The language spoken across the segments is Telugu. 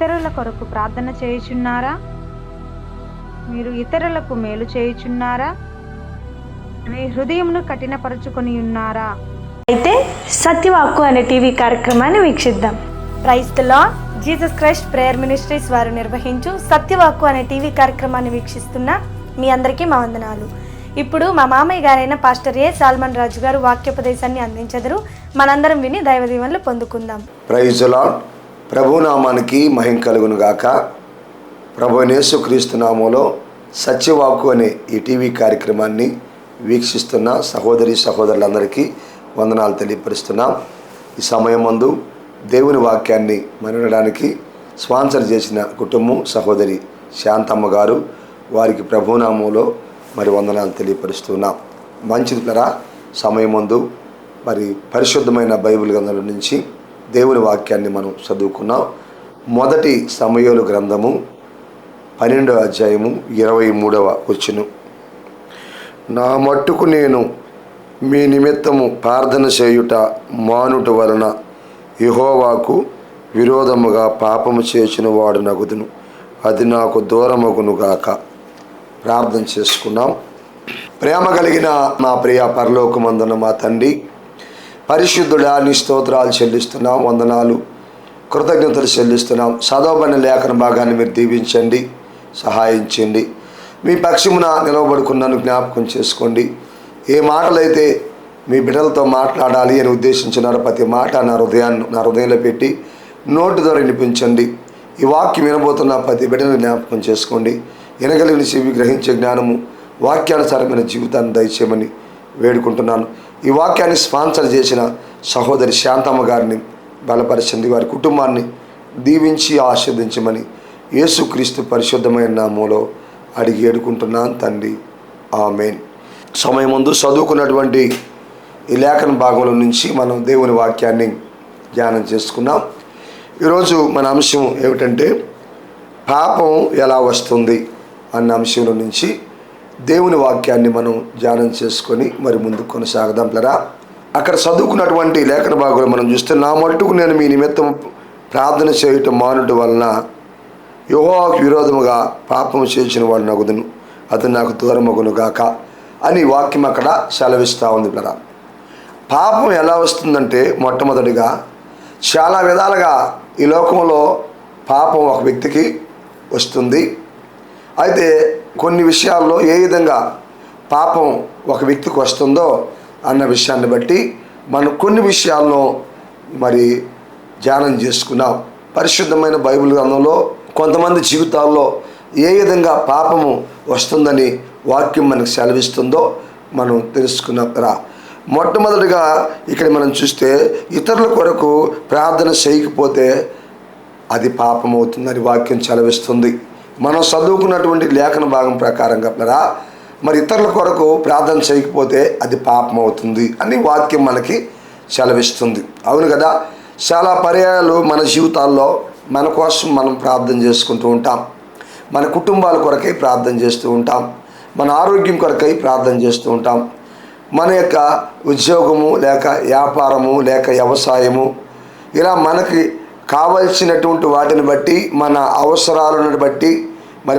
ఇతరుల కొరకు ప్రార్థన చేయుచున్నారా? మీరు ఇతరులకు మేలు చేయుచున్నారా? మీ హృదయమును కఠినపరుచుకొని ఉన్నారా? అయితే సత్యవాక్కు అనే టీవీ కార్యక్రమాన్ని వీక్షిద్దాం. Praise the Lord. Jesus Christ prayer ministries వారు నిర్వహించు సత్యవాక్కు అనే టీవీ కార్యక్రమాన్ని వీక్షిస్తున్న మీ అందరికీ మా వందనాలు. ఇప్పుడు మా మామయ్య గారైన పాస్టర్ ఏ సాల్మన్ రాజు గారు వాక్యోపదేశాన్ని అందించెదరు. మనందరం విని దైవ దీవెనలు పొందుకుందాం. Praise the Lord. ప్రభు నామానికి మహిమ కలుగును గాక. ప్రభు యేసుక్రీస్తు నామములో సత్యవాక్కు అనే ఈ టీవీ కార్యక్రమాన్ని వీక్షిస్తున్న సహోదరి సహోదరులందరికీ వందనాలు తెలియపరుస్తున్నాం. ఈ సమయం ముందు దేవుని వాక్యాన్ని వినడానికి స్పాన్సర్ చేసిన కుటుంబం సహోదరి శాంతమ్మ గారు, వారికి ప్రభునామంలో వందనాలు తెలియపరుస్తున్నాం. మంచిదిరా, సమయం ముందు పరిశుద్ధమైన బైబిల్ గ్రంథం నుంచి దేవుని వాక్యాన్ని మనం చదువుకున్నాం. మొదటి సమూయేలు గ్రంథము 12వ అధ్యాయము 23వ వచనం. నా మట్టుకు నేను మీ నిమిత్తము ప్రార్థన చేయుట మానుట వలన యెహోవాకు విరోధముగా పాపము చేసిన వాడు నగుదును, అది నాకు దూరమగును గాక. ప్రార్థన చేసుకున్నాం. ప్రేమ కలిగిన మా ప్రియ పరలోకమందున మా తండ్రి, పరిశుద్ధుడా, నీ స్తోత్రాలు చెల్లిస్తున్నాం, వందనాలు కృతజ్ఞతలు చెల్లిస్తున్నాం. చదవబడిన లేఖన భాగాన్ని మీరు దీవించండి, సహాయించండి. మీ పక్షమున నిలవబడుకున్నాను జ్ఞాపకం చేసుకోండి. ఏ మాటలైతే మీ బిడ్డలతో మాట్లాడాలి అని ఉద్దేశించినారో ప్రతి మాట నా హృదయంలో పెట్టి నోటి ద్వారా వినిపించండి. ఈ వాక్యం వినబోతున్న ప్రతి బిడ్డను జ్ఞాపకం చేసుకోండి. వినగలిగిన చెవి, గ్రహించే జ్ఞానము, వాక్యానుసారమైన జీవితాన్ని దయచేయమని వేడుకుంటున్నాను. ఈ వాక్యాన్ని స్పాన్సర్ చేసిన సహోదరి శాంతమ్మ గారిని బలపరచండి, వారి కుటుంబాన్ని దీవించి ఆశీర్వదించమని యేసుక్రీస్తు పరిశుద్ధమైన నామములో అడిగి వేడుకుంటున్నాను తండ్రి, ఆమేన్. సమయం ముందు చదువుకున్నటువంటి ఈ లేఖన భాగంలో నుంచి మనం దేవుని వాక్యాన్ని ధ్యానం చేసుకున్నాం. ఈరోజు మన అంశం ఏమిటంటే పాపం ఎలా వస్తుంది అన్న అంశంలో నుంచి దేవుని వాక్యాన్ని మనం ధ్యానం చేసుకొని ముందుకు కొనసాగదాం. ప్లరా, అక్కడ చదువుకున్నటువంటి లేఖన భాగంలో మనం చూస్తే, నా మట్టుకు నేను మీ నిమిత్తం ప్రార్థన చేయటం మానుట వలన యెహోవాకు విరోధముగా పాపము చేసిన వాడు నగుదును, అది నాకు దూరమగును గాక అని వాక్యం అక్కడ సెలవిస్తూ ఉంది. ప్లరా, పాపం ఎలా వస్తుందంటే మొట్టమొదటిగా చాలా విధాలుగా ఈ లోకంలో పాపం ఒక వ్యక్తికి వస్తుంది. అయితే కొన్ని విషయాల్లో ఏ విధంగా పాపం ఒక వ్యక్తికి వస్తుందో అన్న విషయాన్ని బట్టి మనం కొన్ని విషయాలను ధ్యానం చేసుకున్నాం. పరిశుద్ధమైన బైబిల్ గ్రంథంలో కొంతమంది జీవితాల్లో ఏ విధంగా పాపము వస్తుందని వాక్యం మనకు సెలవిస్తుందో మనం తెలుసుకున్నరా. మొట్టమొదటిగా ఇక్కడ మనం చూస్తే, ఇతరుల కొరకు ప్రార్థన చేయకపోతే అది పాపం అవుతుందని వాక్యం సెలవిస్తుంది. మనం చదువుకున్నటువంటి లేఖన భాగం ప్రకారంగా ఇతరుల కొరకు ప్రార్థన చేయకపోతే అది పాపం అవుతుంది అని వాక్యం మనకి సెలవిస్తుంది. అవును కదా. చాలా పర్యాయాలు మన జీవితాల్లో మన కోసం మనం ప్రార్థన చేసుకుంటూ ఉంటాం. మన కుటుంబాల కొరకై ప్రార్థన చేస్తూ ఉంటాం. మన ఆరోగ్యం కొరకై ప్రార్థన చేస్తూ ఉంటాం. మన యొక్క ఉద్యోగము లేక వ్యాపారము లేక వ్యవసాయము, ఇలా మనకి కావలసినటువంటి వాటిని బట్టి, మన అవసరాలను బట్టి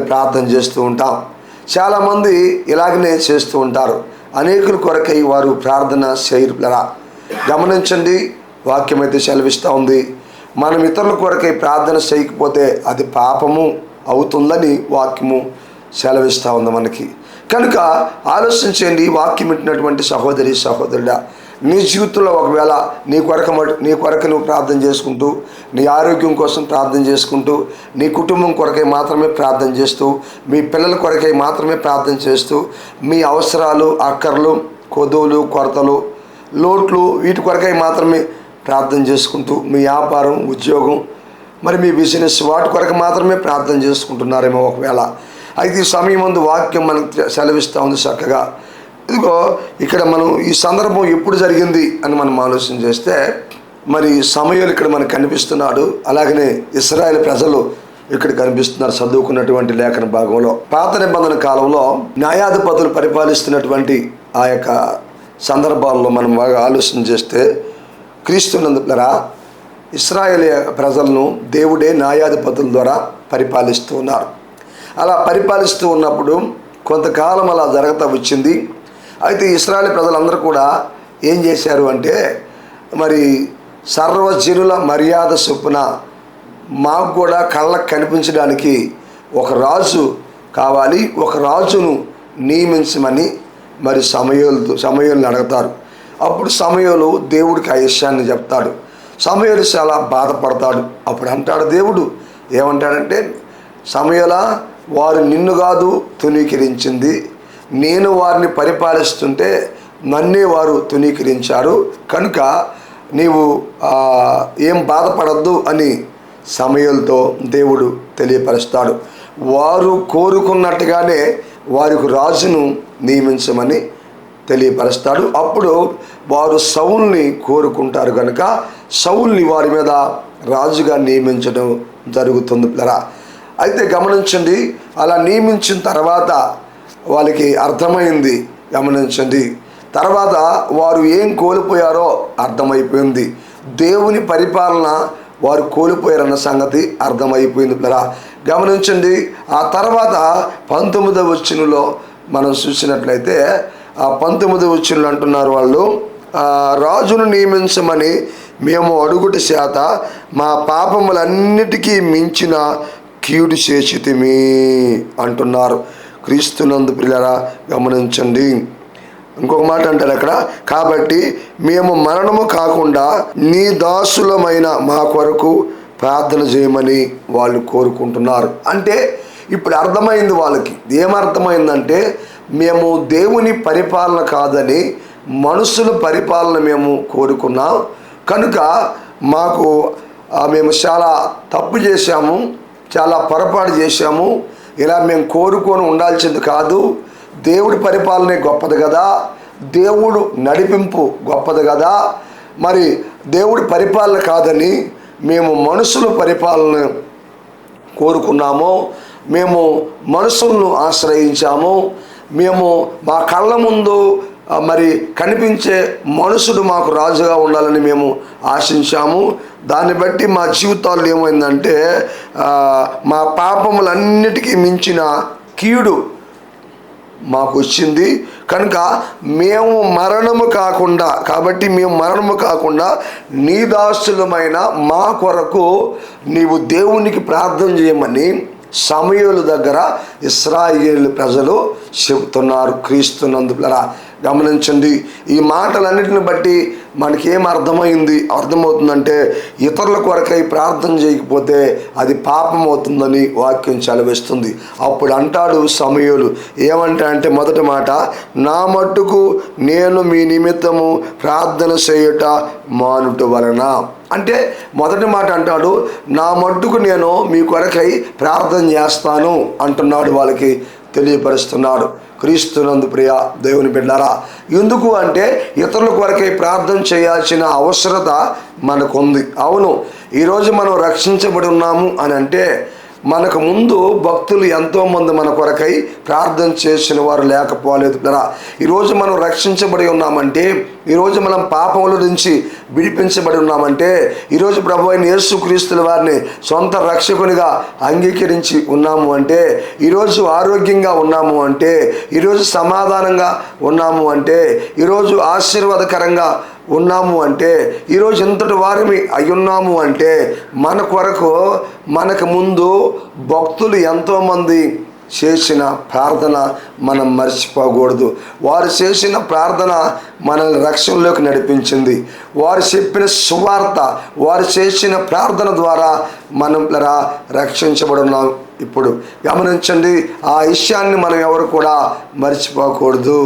ప్రార్థన చేస్తూ ఉంటాం. చాలామంది ఇలాగనే చేస్తూ ఉంటారు. అనేకుల కొరకై వారు ప్రార్థన చేయరులరా. గమనించండి, వాక్యం అయితే సెలవిస్తూ ఉంది, మనం ఇతరుల కొరకై ప్రార్థన చేయకపోతే అది పాపము అవుతుందని వాక్యము సెలవిస్తూ ఉంది మనకి. కనుక ఆలోచించండి, వాక్యం వింటున్నటువంటి సహోదరి సహోదరుడా, నీ జీవితంలో ఒకవేళ నీ కొరకు నువ్వు ప్రార్థన చేసుకుంటూ, నీ ఆరోగ్యం కోసం ప్రార్థన చేసుకుంటూ, నీ కుటుంబం కొరకై మాత్రమే ప్రార్థన చేస్తూ, మీ పిల్లల కొరకై మాత్రమే ప్రార్థన చేస్తూ, మీ అవసరాలు, అక్కర్లు, కొదువులు, కొరతలు, లోట్లు, వీటి కొరకై మాత్రమే ప్రార్థన చేసుకుంటూ, మీ వ్యాపారం, ఉద్యోగం, మీ బిజినెస్, వాటి కొరకు మాత్రమే ప్రార్థన చేసుకుంటున్నారేమో ఒకవేళ. అయితే ఈ సమయం ముందు వాక్యం మనకు సెలవిస్తూ ఉంది చక్కగా. ఇదిగో ఇక్కడ మనం ఈ సందర్భం ఎప్పుడు జరిగింది అని మనం ఆలోచన చేస్తే, సమూయేలు ఇక్కడ మనకు కనిపిస్తున్నాడు. అలాగనే ఇశ్రాయేలు ప్రజలు ఇక్కడ కనిపిస్తున్నారు చదువుకున్నటువంటి లేఖన భాగంలో. పాత నిబంధన కాలంలో న్యాయాధిపతులు పరిపాలిస్తున్నటువంటి ఆ యొక్క సందర్భాల్లో మనం బాగా ఆలోచన చేస్తే, క్రీస్తునందులరా ఇశ్రాయేలు ప్రజలను దేవుడే న్యాయాధిపతుల ద్వారా పరిపాలిస్తూ ఉన్నారు. అలా పరిపాలిస్తూ ఉన్నప్పుడు కొంతకాలం అలా జరుగుతూ వచ్చింది. అయితే ఇశ్రాయేలు ప్రజలందరూ కూడా ఏం చేశారు అంటే, మరి సర్వజనుల మర్యాద చొప్పున మాకు కూడా కళ్ళకు కనిపించడానికి ఒక రాజు కావాలి, ఒక రాజును నియమించమని మరి సమూయేలుని అడుగుతారు. అప్పుడు సమూయేలు దేవుడికి ఆ విషయాన్ని చెప్తాడు. సమూయేలు చాలా బాధపడతాడు. అప్పుడు అంటాడు దేవుడు, ఏమంటాడంటే, సమూయేలా, వారు నిన్ను కాదు తునీకరించింది, నేను వారిని పరిపాలిస్తుంటే నన్నే వారు తునీకరించారు, కనుక నీవు ఏం బాధపడద్దు అని సమూయేలుతో దేవుడు తెలియపరుస్తాడు. వారు కోరుకున్నట్టుగానే వారికి రాజును నియమించమని తెలియపరుస్తాడు. అప్పుడు వారు సౌలుని కోరుకుంటారు కనుక సౌలుని వారి మీద రాజుగా నియమించడం జరుగుతుంది. అయితే గమనించండి, అలా నియమించిన తర్వాత వాళ్ళకి అర్థమైంది. గమనించండి, తర్వాత వారు ఏం కోల్పోయారో అర్థమైపోయింది. దేవుని పరిపాలన వారు కోల్పోయారన్న సంగతి అర్థమైపోయింది. గమనించండి, ఆ తర్వాత 19వ వచనంలో మనం చూసినట్లయితే ఆ 19వ వచనంలో అంటున్నారు వాళ్ళు, రాజును నియమించమని మేము అడుగుట చేత మా పాపములన్నిటికీ మించిన కీడు చేసితిమి అంటున్నారు. క్రీస్తునందు ప్రియులారా గమనించండి. ఇంకొక మాట అంటారు అక్కడ, కాబట్టి మేము మరణము కాకుండా నీ దాసులమైన మా కొరకు ప్రార్థన చేయమని వాళ్ళు కోరుకుంటున్నారు. అంటే ఇప్పుడు అర్థమైంది వాళ్ళకి. ఏమర్థమైందంటే, మేము దేవుని పరిపాలన కాదని మనుషుల పరిపాలన మేము కోరుకున్నాం కనుక మాకు మేము చాలా తప్పు చేశాము, చాలా పొరపాటు చేశాము, ఇలా మేము కోరుకొని ఉండాల్సింది కాదు. దేవుడి పరిపాలనే గొప్పది కదా, దేవుడు నడిపింపు గొప్పది కదా, మరి దేవుడి పరిపాలన కాదని మేము మనుషుల పరిపాలన కోరుకున్నాము, మేము మనుషులను ఆశ్రయించాము, మేము మా కళ్ళ ముందు మరి కనిపించే మనుషుడు మాకు రాజుగా ఉండాలని మేము ఆశించాము. దాన్ని బట్టి మా జీవితాల్లో ఏమైందంటే మా పాపములన్నిటికీ మించిన కీడు మాకు వచ్చింది కనుక మేము మరణము కాకుండా నీ దాసులమైన మా కొరకు నీవు దేవునికి ప్రార్థన చేయమని సమూయేలు దగ్గర ఇశ్రాయేలు ప్రజలు చెబుతున్నారు. క్రీస్తునందు గమనించండి, ఈ మాటలన్నిటిని బట్టి మనకేం అర్థమవుతుందంటే, ఇతరుల కొరకై ప్రార్థన చేయకపోతే అది పాపం అవుతుందని వాక్యం చలవిస్తుంది. అప్పుడు అంటాడు సమూయేలు, ఏమంటాడంటే, మొదటి మాట, నా మట్టుకు నేను మీ నిమిత్తము ప్రార్థన చేయుట మానుట వలన. అంటే మొదటి మాట అంటాడు, నా మట్టుకు నేను మీ కొరకై ప్రార్థన చేస్తాను అంటున్నాడు, వాళ్ళకి తెలియపరుస్తున్నాడు. క్రీస్తునందు ప్రియ దేవుని బిడ్డారా, ఎందుకు అంటే ఇతరుల కొరకై ప్రార్థన చేయాల్సిన అవసరత మనకుంది. అవును, ఈరోజు మనం రక్షించబడి ఉన్నాము అని అంటే మనకు ముందు భక్తులు ఎంతోమంది మన కొరకై ప్రార్థన చేసిన వారు లేకపోలేదు. ఈరోజు మనం రక్షించబడి ఉన్నామంటే, ఈరోజు మనం పాపముల నుంచి విడిపించబడి ఉన్నామంటే, ఈరోజు ప్రభువైన యేసుక్రీస్తుల వారిని సొంత రక్షకునిగా అంగీకరించి ఉన్నాము అంటే, ఈరోజు ఆరోగ్యంగా ఉన్నాము అంటే, ఈరోజు సమాధానంగా ఉన్నాము అంటే, ఈరోజు ఆశీర్వాదకరంగా ఉన్నాము అంటే, ఈరోజు ఇంతటి వారిని అయ్యున్నాము అంటే మన కొరకు మనకు ముందు భక్తులు ఎంతోమంది చేసిన ప్రార్థన మనం మర్చిపోకూడదు. వారు చేసిన ప్రార్థన మనల్ని రక్షణలోకి నడిపించింది. వారు చెప్పిన సువార్త, వారు చేసిన ప్రార్థన ద్వారా మనం రక్షించబడి ఉన్నాం. ఇప్పుడు గమనించండి, ఆ విషయాన్ని మనం ఎవరు కూడా మర్చిపోకూడదు.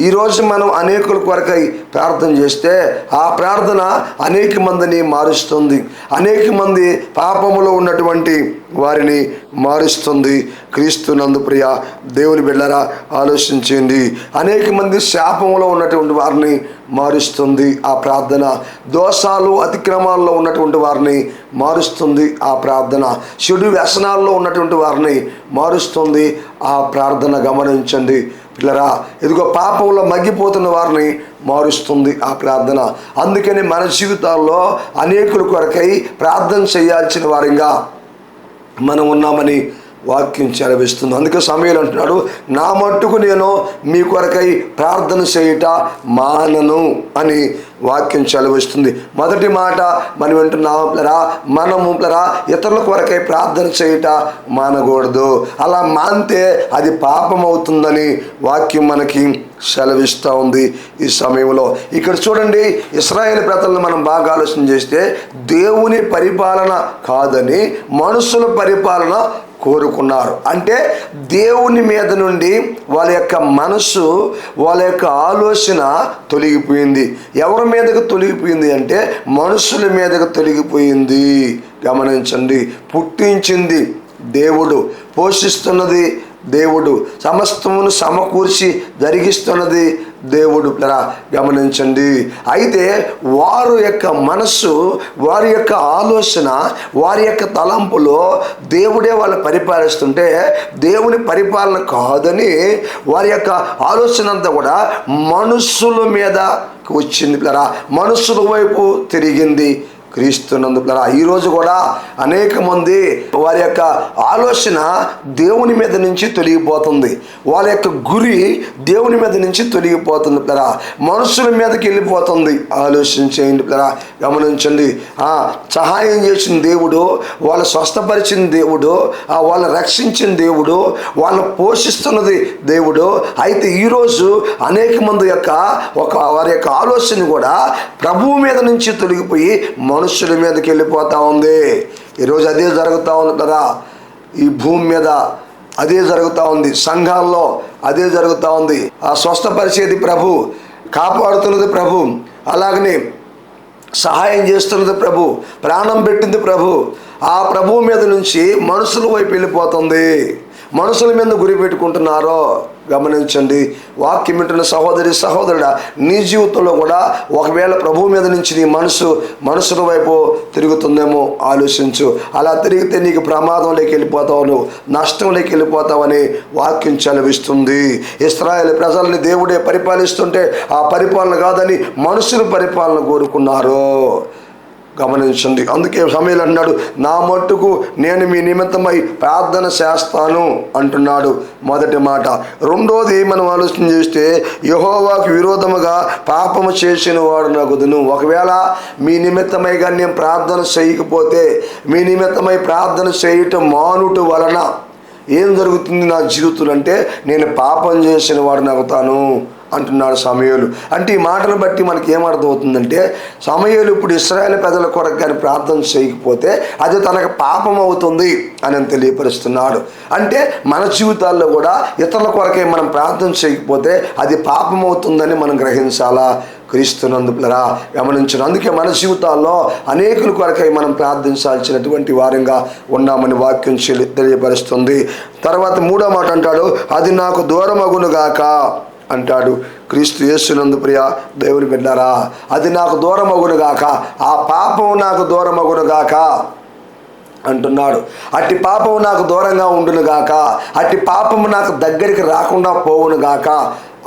ఈరోజు మనం అనేకుల కొరకై ప్రార్థన చేస్తే ఆ ప్రార్థన అనేక మందిని మారుస్తుంది, అనేక మంది పాపములో ఉన్నటువంటి వారిని మారుస్తుంది. క్రీస్తునందు ప్రియ దేవుని బిడ్డలారా ఆలోచించండి, అనేక మంది శాపంలో ఉన్నటువంటి వారిని మారుస్తుంది ఆ ప్రార్థన. దోషాలు అతిక్రమాల్లో ఉన్నటువంటి వారిని మారుస్తుంది ఆ ప్రార్థన. చెడు వ్యసనాల్లో ఉన్నటువంటి వారిని మారుస్తుంది ఆ ప్రార్థన. గమనించండి పిల్లరా, ఇదిగో పాపంలో మగ్గిపోతున్న వారిని మారుస్తుంది ఆ ప్రార్థన. అందుకని మన జీవితాల్లో అనేకుల కొరకై ప్రార్థన చేయాల్సిన వారిగా మనం ఉన్నామని వాక్యం సెలవిస్తుంది. అందుకే సమయంలో అంటున్నాడు, నా మట్టుకు నేను మీ కొరకై ప్రార్థన చేయుట మానను అని వాక్యం సెలవిస్తుంది. మొదటి మాట మనం వింటున్నాం పిల్లరా, మనము పిల్లరా ఇతరుల కొరకై ప్రార్థన చేయుట మానకూడదు. అలా మానితే అది పాపం అవుతుందని వాక్యం మనకి సెలవిస్తూ ఉంది. ఈ సమయంలో ఇక్కడ చూడండి, ఇశ్రాయేలు ప్రజలను మనం బాగా ఆలోచన చేస్తే దేవుని పరిపాలన కాదని మనుషుల పరిపాలన కోరుకున్నారు. అంటే దేవుని మీద నుండి వాళ్ళ యొక్క మనసు, వాళ్ళ యొక్క ఆలోచన తొలగిపోయింది. ఎవరి మీదకు తొలగిపోయింది అంటే మనుషుల మీదకు తొలగిపోయింది. గమనించండి, పుట్టించింది దేవుడు, పోషిస్తున్నది దేవుడు, సమస్తమును సమకూర్చి జరిగిస్తున్నది దేవుడు. గమనించండి. అయితే వారి యొక్క మనస్సు, వారి యొక్క ఆలోచన, వారి యొక్క తలంపులో దేవుడే వాళ్ళు పరిపాలిస్తుంటే దేవుని పరిపాలన కాదని వారి యొక్క ఆలోచన అంతా కూడా మనుషుల మీద వచ్చింది. మనుషుల వైపు తిరిగింది. క్రీస్తునందు ఈరోజు కూడా అనేక మంది వారి యొక్క ఆలోచన దేవుని మీద నుంచి తొలగిపోతుంది. వాళ్ళ యొక్క గురి దేవుని మీద నుంచి తొలగిపోతుంది. మనుషుల మీదకి వెళ్ళిపోతుంది. ఆలోచించేయండి. గమనించండి. సహాయం చేసిన దేవుడు, వాళ్ళు స్వస్థపరిచిన దేవుడు, వాళ్ళని రక్షించిన దేవుడు, వాళ్ళని పోషిస్తున్నది దేవుడు. అయితే ఈరోజు అనేక మంది యొక్క వారి యొక్క ఆలోచన కూడా ప్రభువు మీద నుంచి తొలగిపోయి మనుషుల మీదకి వెళ్ళిపోతూ ఉంది. ఈరోజు అదే జరుగుతూ ఉంది కదా, ఈ భూమి మీద అదే జరుగుతూ ఉంది, సంఘాల్లో అదే జరుగుతూ ఉంది. ఆ స్వస్థపరిచేది ప్రభు, కాపాడుతున్నది ప్రభు, అలాగనే సహాయం చేస్తున్నది ప్రభు, ప్రాణం పెట్టింది ప్రభు. ఆ ప్రభువు మీద నుంచి మనుషుల వైపు వెళ్ళిపోతుంది. మనుషుల మీద గురి పెట్టుకుంటున్నారో గమనించండి. వాక్యం వింటున్న సహోదరి సహోదరుడా, నీ జీవితంలో కూడా ఒకవేళ ప్రభువు మీద నుంచి నీ మనుషుల వైపు తిరుగుతుందేమో ఆలోచించు. అలా తిరిగితే నీకు ప్రమాదంలోకి వెళ్ళిపోతావు, నువ్వు నష్టంలోకి వెళ్ళిపోతావని వాక్యం సెలవిస్తుంది. ఇశ్రాయేలు ప్రజల్ని దేవుడే పరిపాలిస్తుంటే ఆ పరిపాలన కాదని మనుషుల పరిపాలన కోరుకున్నారు. గమనించండి. అందుకే సమయంలో అన్నాడు, నా మట్టుకు నేను మీ నిమిత్తమై ప్రార్థన చేస్తాను అంటున్నాడు. మొదటి మాట. రెండోది మనం ఆలోచన చేస్తే, యెహోవాకు విరోధముగా పాపము చేసిన వాడు నగుదును. ఒకవేళ మీ నిమిత్తమై కానీ నేను ప్రార్థన చేయకపోతే, మీ నిమిత్తమై ప్రార్థన చేయటం మానుట వలన ఏం జరుగుతుంది నా జీవితంలో అంటే నేను పాపం చేసిన వాడు నగుతాను అంటున్నాడు సమూయేలు. అంటే ఈ మాటను బట్టి మనకి ఏమర్థమవుతుందంటే, సమూయేలు ఇప్పుడు ఇశ్రాయేలు ప్రజల కొరకు కానీ ప్రార్థన చేయకపోతే అది తనకు పాపం అవుతుంది అని తెలియపరుస్తున్నాడు. అంటే మన జీవితాల్లో కూడా ఇతరుల కొరకే మనం ప్రార్థన చేయకపోతే అది పాపం అవుతుందని మనం గ్రహించాలా. క్రీస్తునందు గమనించడం. అందుకే మన జీవితాల్లో అనేకుల కొరకై మనం ప్రార్థించాల్సినటువంటి వారంగా ఉన్నామని వాక్యం తెలియపరుస్తుంది. తర్వాత మూడో మాట అంటాడు, అది నాకు దూరమగునుగాక అంటాడు. క్రీస్తు యేసునందు ప్రియ దేవుని బిడ్డారా, అది నాకు దూరమగునుగాక, ఆ పాపం నాకు దూరమగునుగాక అంటున్నాడు. అట్టి పాపం నాకు దూరంగా ఉండునుగాక, అట్టి పాపము నాకు దగ్గరికి రాకుండా పోవునుగాక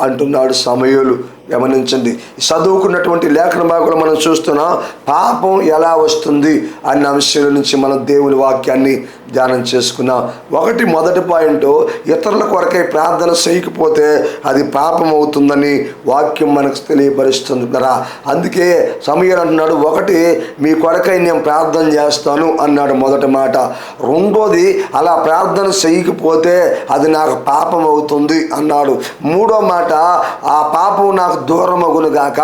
అంటున్నాడు సమూయేలు. గమనించండి. చదువుకున్నటువంటి లేఖన భాగంలో మనం చూస్తున్నాం పాపం ఎలా వస్తుంది అన్న అంశాల నుంచి మనం దేవుని వాక్యాన్ని ధ్యానం చేసుకున్నాం. మొదటి పాయింట్, ఇతరుల కొరకై ప్రార్థన చేయకపోతే అది పాపం అవుతుందని వాక్యం మనకు తెలియపరుస్తుంది కదా. అందుకే సమూయేలు అంటున్నాడు, ఒకటి మీ కొరకై నేను ప్రార్థన చేస్తాను అన్నాడు మొదటి మాట. రెండోది, అలా ప్రార్థన చేయకపోతే అది నాకు పాపం అవుతుంది అన్నాడు. మూడో మాట, ఆ పాపం నాకు దూరమగునుగాక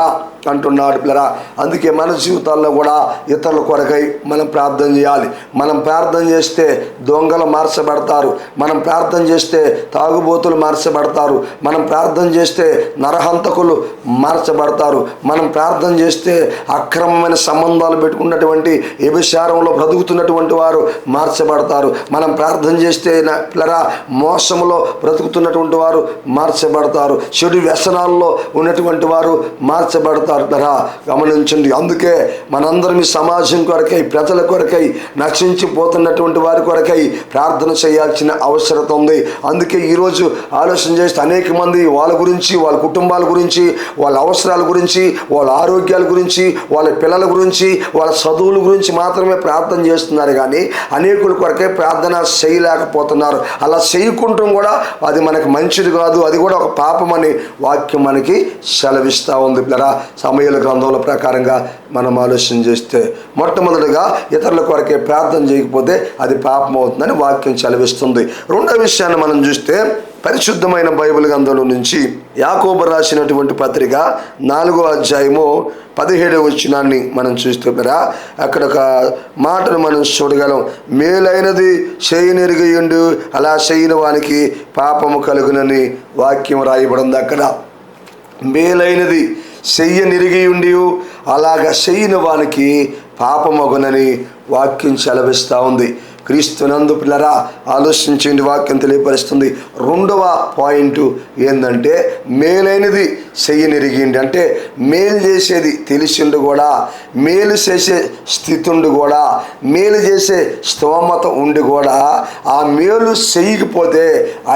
అంటున్నాడు పిల్లరా. అందుకే మన జీవితాల్లో కూడా ఇతరుల కొరకై మనం ప్రార్థన చేయాలి. మనం ప్రార్థన చేస్తే దొంగలు మార్చబడతారు, మనం ప్రార్థన చేస్తే తాగుబోతులు మార్చబడతారు, మనం ప్రార్థన చేస్తే నరహంతకులు మార్చబడతారు, మనం ప్రార్థన చేస్తే అక్రమమైన సంబంధాలు పెట్టుకున్నటువంటి వ్యభిచారంలో బ్రతుకుతున్నటువంటి వారు మార్చబడతారు, మనం ప్రార్థన చేస్తే పిల్లరా మోసంలో బ్రతుకుతున్నటువంటి వారు మార్చబడతారు, చెడు వ్యసనాల్లో ఉన్నటువంటి చేసినటువంటి వారు మార్చబడతారు కదా, గమనించండి. అందుకే మనందరం ఈ సమాజం కొరకై, ప్రజల కొరకై, నశించిపోతున్నటువంటి వారి కొరకై ప్రార్థన చేయాల్సిన అవసరం ఉంది. అందుకే ఈరోజు ఆలోచన చేస్తే అనేక మంది వాళ్ళ గురించి, వాళ్ళ కుటుంబాల గురించి, వాళ్ళ అవసరాల గురించి, వాళ్ళ ఆరోగ్యాల గురించి, వాళ్ళ పిల్లల గురించి, వాళ్ళ చదువుల గురించి మాత్రమే ప్రార్థన చేస్తున్నారు, కానీ అనేకుల కొరకే ప్రార్థన చేయలేకపోతున్నారు. అలా చేయకుంటాం కూడా అది మనకు మంచిది కాదు, అది కూడా ఒక పాపం అని వాక్యం మనకి సెలవిస్తూ ఉంది. పిల్లరా, సమయాల గ్రంథంలో ప్రకారంగా మనం ఆలోచన చేస్తే మొట్టమొదటిగా ఇతరుల కొరకే ప్రార్థన చేయకపోతే అది పాపం అవుతుందని వాక్యం సెలవిస్తుంది. రెండో విషయాన్ని మనం చూస్తే పరిశుద్ధమైన బైబిల్ గ్రంథంలో నుంచి యాకోబు రాసినటువంటి పత్రిక 4వ అధ్యాయము 17వ వచనాన్ని మనం చూస్తున్నారా, అక్కడ ఒక మాటను మనం చూడగలం. మేలైనది చేయనెరిగియుండు, అలా చేయని వానికి పాపము కలుగునని వాక్యం రాయబడింది. అక్కడ మేలైనది చెయ్యనిరిగియుండి అలాగా చేయని వానికి పాపమగునని వాక్యం సెలవిస్తూ ఉంది. క్రీస్తునందు పిల్లరా, ఆలోచించండి, వాక్యం తెలియపరుస్తుంది. రెండవ పాయింట్ ఏంటంటే మేలైనది చెయ్యనిరిగిండి, అంటే మేలు చేసేది తెలిసిండు కూడా, మేలు చేసే స్థితి ఉండి కూడా, మేలు చేసే స్తోమత ఉండి కూడా ఆ మేలు చేయకపోతే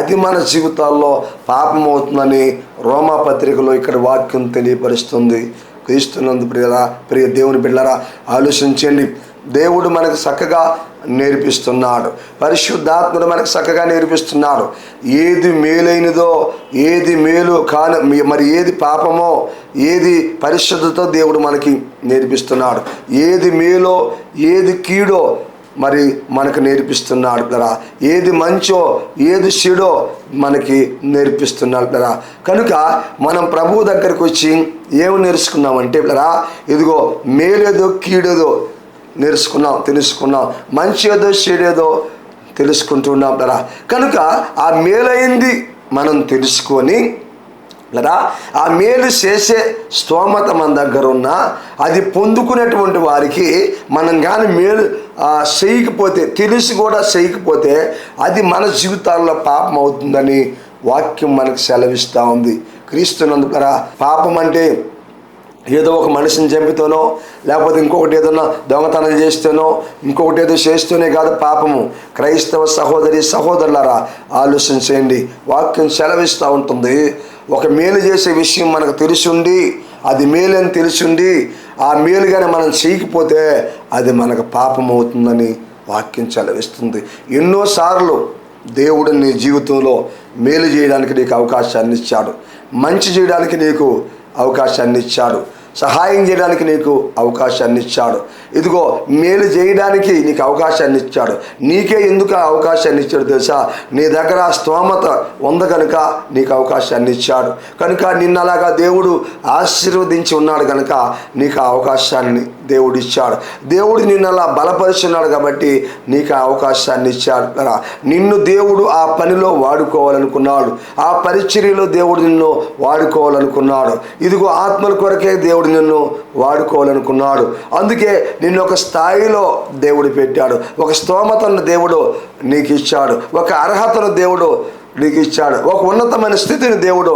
అది మన జీవితాల్లో పాపం అవుతుందని రోమా పత్రికలో ఇక్కడ వాక్యం తెలియపరుస్తుంది. క్రీస్తునందు ప్రియ దేవుని బిడ్డలారా, ఆలోచించండి. దేవుడు మనకు చక్కగా నేర్పిస్తున్నాడు, పరిశుద్ధాత్ముడు మనకు చక్కగా నేర్పిస్తున్నాడు. ఏది మేలైనదో, ఏది మేలు కాని, మరి ఏది పాపమో, ఏది పరిశుద్ధతో దేవుడు మనకి నేర్పిస్తున్నాడు. ఏది మేలో, ఏది కీడో మరి మనకు నేర్పిస్తున్నాడు కదా, ఏది మంచో, ఏది చెడో మనకి నేర్పిస్తున్నాడు కదా. కనుక మనం ప్రభువు దగ్గరికి వచ్చి ఏమి నేర్చుకున్నామంటే కదా, ఇదిగో మేలేదో కీడేదో నేర్చుకున్నాం, తెలుసుకున్నాం, మంచి ఏదో చెడేదో తెలుసుకుంటున్నాం కదా. కనుక ఆ మేలైంది మనం తెలుసుకొని కదా, ఆ మేలు చేసే స్తోమత మన దగ్గర ఉన్నా అది పొందుకునేటువంటి వారికి మనం కానీ మేలు చేయకపోతే, తెలిసి కూడా చేయకపోతే అది మన జీవితాల్లో పాపం అవుతుందని వాక్యం మనకు సెలవిస్తూ ఉంది. క్రీస్తునందు కదా, పాపం అంటే ఏదో ఒక మనిషిని చంపితేనో, లేకపోతే ఇంకొకటి ఏదన్నా దొంగతనం చేస్తేనో, ఇంకొకటి ఏదో చేస్తూనే కాదు పాపము. క్రైస్తవ సహోదరి సహోదరులారా, ఆలోచన చేయండి. వాక్యం సెలవిస్తూ ఉంటుంది, ఒక మేలు చేసే విషయం మనకు తెలిసిండి, అది మేలు అని తెలిసిండి, ఆ మేలుగానే మనం చేయకపోతే అది మనకు పాపం అవుతుందని వాక్యం సెలవిస్తుంది. ఎన్నోసార్లు దేవుడు నీ జీవితంలో మేలు చేయడానికి నీకు అవకాశాన్ని ఇచ్చాడు, మంచి చేయడానికి నీకు అవకాశాన్ని ఇచ్చాడు, సహాయం చేయడానికి నీకు అవకాశాన్ని ఇచ్చాడు. ఇదిగో మేలు చేయడానికి నీకు అవకాశాన్ని ఇచ్చాడు. నీకే ఎందుకు ఆ అవకాశాన్ని ఇచ్చాడు తెలుసా? నీ దగ్గర ఆ స్తోమత ఉంది కనుక నీకు అవకాశాన్ని ఇచ్చాడు. కనుక నిన్నలాగా దేవుడు ఆశీర్వదించి ఉన్నాడు కనుక నీకు ఆ అవకాశాన్ని దేవుడు ఇచ్చాడు. దేవుడు నిన్ను అలా బలపరుచున్నాడు కాబట్టి నీకు ఆ అవకాశాన్ని ఇచ్చాడు కదా. నిన్ను దేవుడు ఆ పనిలో వాడుకోవాలనుకున్నాడు, ఆ పరిచర్యలో దేవుడు నిన్ను వాడుకోవాలనుకున్నాడు. ఇదిగో ఆత్మల కొరకే దేవుడు నిన్ను వాడుకోవాలనుకున్నాడు. అందుకే నిన్ను ఒక స్థాయిలో దేవుడు పెట్టాడు, ఒక స్తోమతను దేవుడు నీకు ఇచ్చాడు, ఒక అర్హతను దేవుడు నీకు ఇచ్చాడు, ఒక ఉన్నతమైన స్థితిని దేవుడు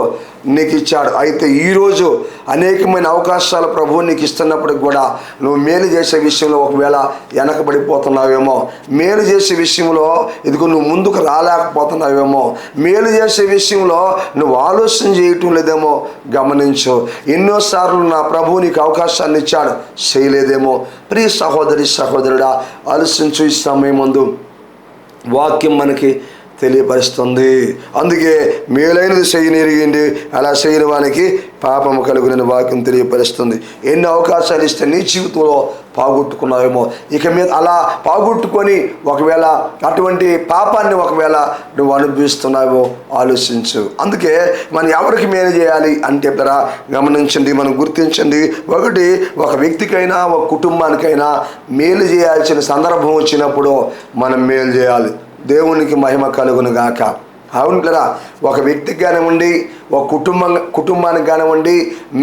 నీకు ఇచ్చాడు. అయితే ఈరోజు అనేకమైన అవకాశాలు ప్రభువు నీకు ఇస్తున్నప్పటికి కూడా నువ్వు మేలు చేసే విషయంలో ఒకవేళ వెనకబడిపోతున్నావేమో, మేలు చేసే విషయంలో ఇదిగో నువ్వు ముందుకు రాలేకపోతున్నావేమో, మేలు చేసే విషయంలో నువ్వు ఆలోచన చేయటం లేదేమో గమనించు. ఎన్నోసార్లు నా ప్రభువు నీకు అవకాశాన్ని ఇచ్చాడు, చేయలేదేమో. ప్రియ సహోదరి సహోదరుడా, ఆలోచించు. ఈ సమయం ముందు వాక్యం మనకి తెలియపరుస్తుంది. అందుకే మేలైనది చేయనిరిగింది, అలా చేయని వానికి పాపము కలుగునని వాక్యం తెలియపరుస్తుంది. ఎన్ని అవకాశాలు ఇస్తే నీ జీవితంలో పోగొట్టుకున్నావేమో, ఇక మీద అలా పోగొట్టుకొని ఒకవేళ అటువంటి పాపాన్ని ఒకవేళ నువ్వు అనుభవిస్తున్నావో ఆలోచించు. అందుకే మనం ఎవరికి మేలు చేయాలి అంటే గమనించండి, మనం గుర్తించండి. ఒకటి, ఒక వ్యక్తికైనా ఒక కుటుంబానికైనా మేలు చేయాల్సిన సందర్భం వచ్చినప్పుడు మనం మేలు చేయాలి. దేవునికి మహిమ కలుగును గాక. అవును కదా, ఒక వ్యక్తికి కానివ్వండి, ఒక కుటుంబానికి కానివ్వండి,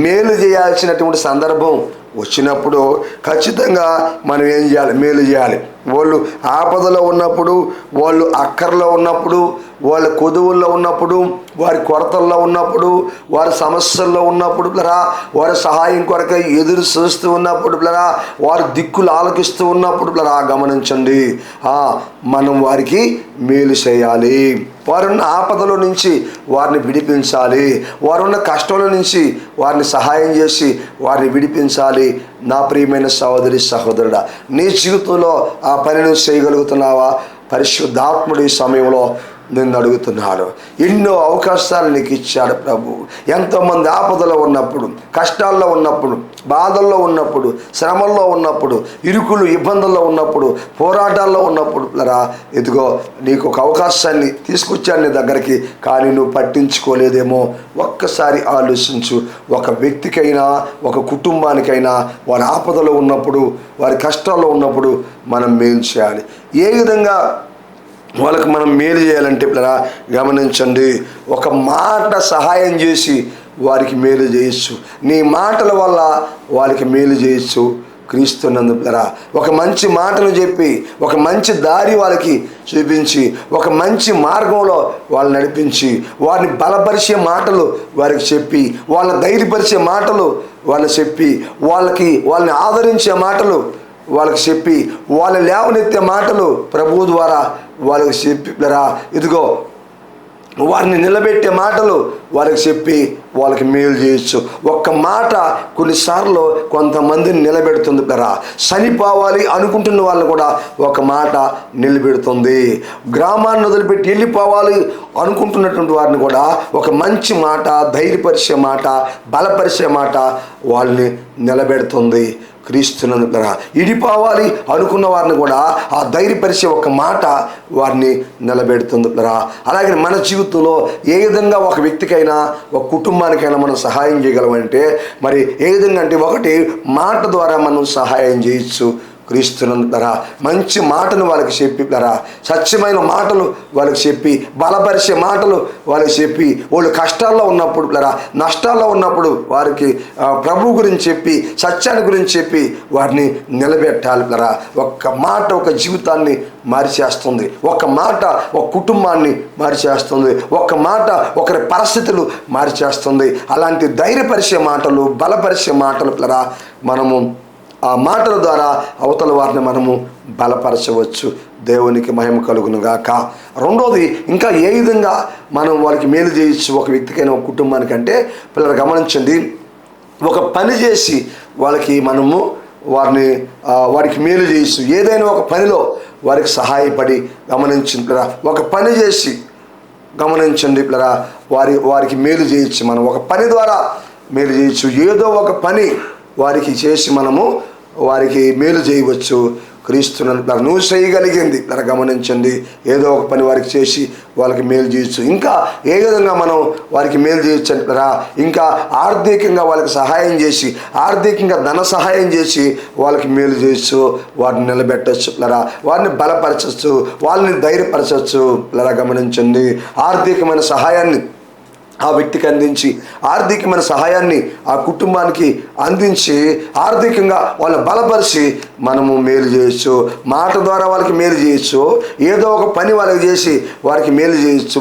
మేలు చేయాల్సినటువంటి సందర్భం వచ్చినప్పుడు ఖచ్చితంగా మనం ఏం చేయాలి? మేలు చేయాలి. వాళ్ళు ఆపదలో ఉన్నప్పుడు, వాళ్ళు అక్కర్లో ఉన్నప్పుడు, వాళ్ళ కొదువుల్లో ఉన్నప్పుడు, వారి కొరతల్లో ఉన్నప్పుడు, వారి సమస్యల్లో ఉన్నప్పుడు వారి సహాయం కొరకై ఎదురు చూస్తూ ఉన్నప్పుడు వారి దిక్కులు ఆలకిస్తూ ఉన్నప్పుడు గమనించండి, మనం వారికి మేలు చేయాలి. వారున్న ఆపదల నుంచి వారిని విడిపించాలి. వారున్న కష్టంలో నుంచి వారిని సహాయం చేసి వారిని విడిపించాలి. నా ప్రియమైన సహోదరి సహోదరుడా, నీ జీవితంలో ఆ పనిని చేయగలుగుతున్నావా? పరిశుద్ధాత్ముడు ఈ సమయంలో నిన్ను అడుగుతున్నాడు. ఎన్నో అవకాశాలు నీకు ఇచ్చాడు ప్రభు. ఎంతోమంది ఆపదలో ఉన్నప్పుడు, కష్టాల్లో ఉన్నప్పుడు, బాధల్లో ఉన్నప్పుడు, శ్రమల్లో ఉన్నప్పుడు, ఇరుకులు ఇబ్బందుల్లో ఉన్నప్పుడు, పోరాటాల్లో ఉన్నప్పుడు ఇదిగో నీకు ఒక అవకాశాన్ని తీసుకొచ్చాను నీ దగ్గరికి. కానీ నువ్వు పట్టించుకోలేదేమో. ఒక్కసారి ఆలోచించు. ఒక వ్యక్తికైనా, ఒక కుటుంబానికైనా వారి ఆపదలో ఉన్నప్పుడు, వారి కష్టాల్లో ఉన్నప్పుడు మనం మేలు చేయాలి. ఏ విధంగా వాళ్ళకి మనం మేలు చేయాలంటే గమనించండి, ఒక మాట సహాయం చేసి వారికి మేలు చేయొచ్చు. నీ మాటల వల్ల వారికి మేలు చేయొచ్చు. క్రీస్తునందు ఒక మంచి మాటను చెప్పి, ఒక మంచి దారి వాళ్ళకి చూపించి, ఒక మంచి మార్గంలో వాళ్ళు నడిపించి, వారిని బలపరిచే మాటలు వారికి చెప్పి, వాళ్ళని ధైర్యపరిచే మాటలు వాళ్ళకి చెప్పి, వాళ్ళని ఆదరించే మాటలు వాళ్ళకి చెప్పి, వాళ్ళ లేవనెత్తే మాటలు ప్రభువు ద్వారా వాళ్ళకి చెప్పి ఇదిగో వారిని నిలబెట్టే మాటలు వారికి చెప్పి వాళ్ళకి మేలు చేయొచ్చు. ఒక్క మాట కొన్నిసార్లు కొంతమందిని నిలబెడుతుంది. చనిపోవాలి అనుకుంటున్న వాళ్ళని కూడా ఒక మాట నిలబెడుతుంది. గ్రామాన్ని వదిలిపెట్టి వెళ్ళిపోవాలి అనుకుంటున్నటువంటి వారిని కూడా ఒక మంచి మాట, ధైర్యపరిచే మాట, బలపరిచే మాట వాళ్ళని నిలబెడుతుంది. క్రీస్తునందు ఇడిపోవాలి అనుకున్న వారిని కూడా ఆ ధైర్యపరిచే ఒక మాట వారిని నిలబెడుతుంది. అలాగే మన జీవితంలో ఏ విధంగా ఒక వ్యక్తికైనా, ఒక కుటుంబానికైనా మనం సహాయం చేయగలమంటే మరి ఏ విధంగా అంటే, ఒకటి మాట ద్వారా మనం సహాయం చేయొచ్చు. క్రీస్తునందు మంచి మాటను వాళ్ళకి చెప్పి సత్యమైన మాటలు వాళ్ళకి చెప్పి, బలపరిచే మాటలు వాళ్ళకి చెప్పి, వాళ్ళు కష్టాల్లో ఉన్నప్పుడు నష్టాల్లో ఉన్నప్పుడు వారికి ప్రభు గురించి చెప్పి, సత్యాన్ని గురించి చెప్పి వారిని నిలబెట్టాలి. ఒక్క మాట ఒక జీవితాన్ని మార్చేస్తుంది. ఒక మాట ఒక కుటుంబాన్ని మార్చేస్తుంది. ఒక మాట ఒకరి పరిస్థితులు మార్చేస్తుంది. అలాంటి ధైర్యపరిచే మాటలు, బలపరిచే మాటలు మనము ఆ మాటల ద్వారా అవతల వారిని మనము బలపరచవచ్చు. దేవునికి మహిమ కలుగును గాక. రెండోది, ఇంకా ఏ విధంగా మనం వాళ్ళకి మేలు చేయొచ్చు ఒక వ్యక్తికైనా, ఒక కుటుంబానికంటే పిల్లలు గమనించండి, ఒక పని చేసి వాళ్ళకి మనము వారికి మేలు చేయొచ్చు. ఏదైనా ఒక పనిలో వారికి సహాయపడి గమనించిన ఒక పని చేసి గమనించండి వారికి మేలు చేయొచ్చు. మనం ఒక పని ద్వారా మేలు చేయొచ్చు. ఏదో ఒక పని వారికి చేసి మనము వారికి మేలు చేయవచ్చు. క్రీస్తునందు నువ్వు చేయగలిగింది గమనించండి. ఏదో ఒక పని వారికి చేసి వాళ్ళకి మేలు చేయొచ్చు. ఇంకా ఏ విధంగా మనం వారికి మేలు చేయొచ్చు అంటారా? ఇంకా ఆర్థికంగా వాళ్ళకి సహాయం చేసి, ఆర్థికంగా ధన సహాయం చేసి వాళ్ళకి మేలు చేయొచ్చు. వారిని నిలబెట్టచ్చు వారిని బలపరచచ్చు, వాళ్ళని ధైర్యపరచవచ్చు. గమనించండి, ఆర్థికమైన సహాయాన్ని ఆ వ్యక్తికి అందించి, ఆర్థికమైన సహాయాన్ని ఆ కుటుంబానికి అందించి, ఆర్థికంగా వాళ్ళని బలపరిచి మనము మేలు చేయొచ్చు. మాట ద్వారా వాళ్ళకి మేలు చేయొచ్చు. ఏదో ఒక పని వాళ్ళకి చేసి వారికి మేలు చేయొచ్చు.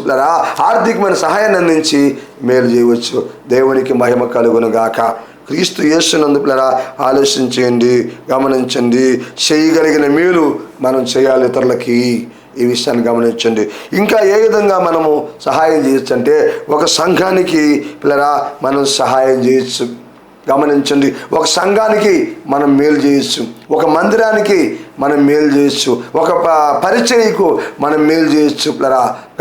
ఆర్థికమైన సహాయాన్ని అందించి మేలు చేయవచ్చు. దేవునికి మహిమ కలుగును గాక. క్రీస్తు యేసునందు ఆలోచించండి, గమనించండి. చేయగలిగిన మేలు మనం చేయాలి ఇతరులకి. ఈ విషయాన్ని గమనించండి. ఇంకా ఏ విధంగా మనము సహాయం చేయొచ్చు అంటే, ఒక సంఘానికి మనం సహాయం చేయొచ్చు. గమనించండి, ఒక సంఘానికి మనం మేలు చేయొచ్చు. ఒక మందిరానికి మనం మేలు చేయొచ్చు. ఒక పరిచర్యకు మనం మేలు చేయొచ్చు.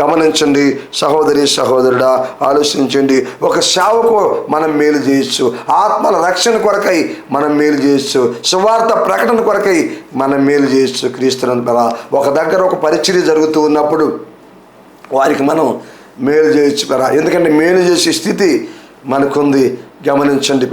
గమనించండి సహోదరి సహోదరుడా, ఆలోచించండి. ఒక సేవకు మనం మేలు చేయొచ్చు. ఆత్మల రక్షణ కొరకై మనం మేలు చేయొచ్చు. సువార్త ప్రకటన కొరకై మనం మేలు చేయొచ్చు. క్రీస్తునందు ఒక దగ్గర ఒక పరిచర్య జరుగుతూ ఉన్నప్పుడు వారికి మనం మేలు చేయొచ్చు. ఎందుకంటే మేలు చేసే స్థితి మనకుంది. గమనించండి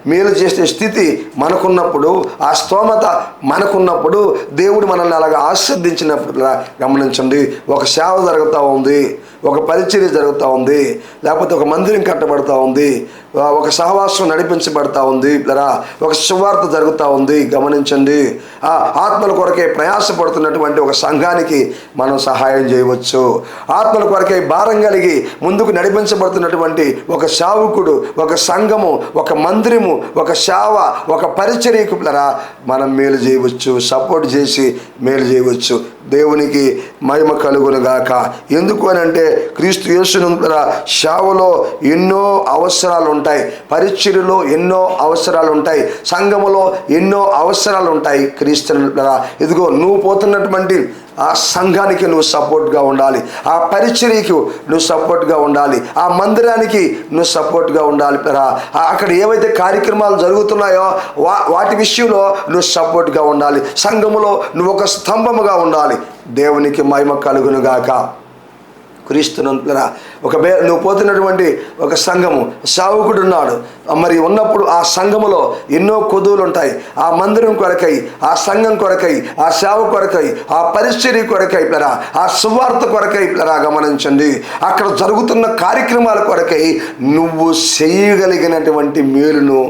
మేలు చేసే స్థితి మనకున్నప్పుడు, ఆ స్తోమత మనకున్నప్పుడు, దేవుడు మనల్ని అలాగా ఆశీర్వదించినప్పుడు గమనించండి, ఒక సేవ జరుగుతూ ఉంది, ఒక పరిచర్య జరుగుతూ ఉంది, లేకపోతే ఒక మందిరం కట్టబడుతూ ఉంది. ఒక సహవాసం నడిపించబడతా ఉంది పిల్లరా, ఒక సువార్త జరుగుతూ ఉంది. గమనించండి, ఆత్మల కొరకే ప్రయాసపడుతున్నటువంటి ఒక సంఘానికి మనం సహాయం చేయవచ్చు. ఆత్మల కొరకే భారం కలిగి ముందుకు నడిపించబడుతున్నటువంటి ఒక సేవకుడు, ఒక సంఘము, ఒక మందిరము, ఒక సేవ, ఒక పరిచర్యకు పిల్లరా మనం మేలు చేయవచ్చు, సపోర్ట్ చేసి మేలు చేయవచ్చు. దేవునికి మహిమ కలుగును గాక. ఎందుకు అని అంటే క్రీస్తు యేసునందు సేవలో ఎన్నో అవసరాలు ఉంటాయి, పరిచర్యలో ఎన్నో అవసరాలు ఉంటాయి, సంఘములో ఎన్నో అవసరాలు ఉంటాయి. క్రీస్తునందు ఇదిగో నువ్వు పోతున్నటువంటి ఆ సంఘానికి నువ్వు సపోర్ట్గా ఉండాలి, ఆ పరిచర్యకు నువ్వు సపోర్ట్గా ఉండాలి, ఆ మందిరానికి నువ్వు సపోర్ట్గా ఉండాలి. అక్కడ ఏవైతే కార్యక్రమాలు జరుగుతున్నాయో వాటి విషయంలో నువ్వు సపోర్ట్గా ఉండాలి. సంఘములో నువ్వు ఒక స్తంభముగా ఉండాలి. దేవునికి మహిమ కలుగును గాక. క్రీస్తునంతులరా నువ్వు పోతున్నటువంటి ఒక సంఘము, సేవకుడు ఉన్నాడు. మరి ఉన్నప్పుడు ఆ సంఘములో ఎన్నో కొదువులు ఉంటాయి. ఆ మందిరం కొరకై, ఆ సంఘం కొరకై, ఆ సేవ కొరకై, ఆ పరిచర్య కొరకై పిల్లరా, ఆ సువార్త కొరకై పిల్లరా గమనించండి. అక్కడ జరుగుతున్న కార్యక్రమాల కొరకై నువ్వు చేయగలిగినటువంటి మేలును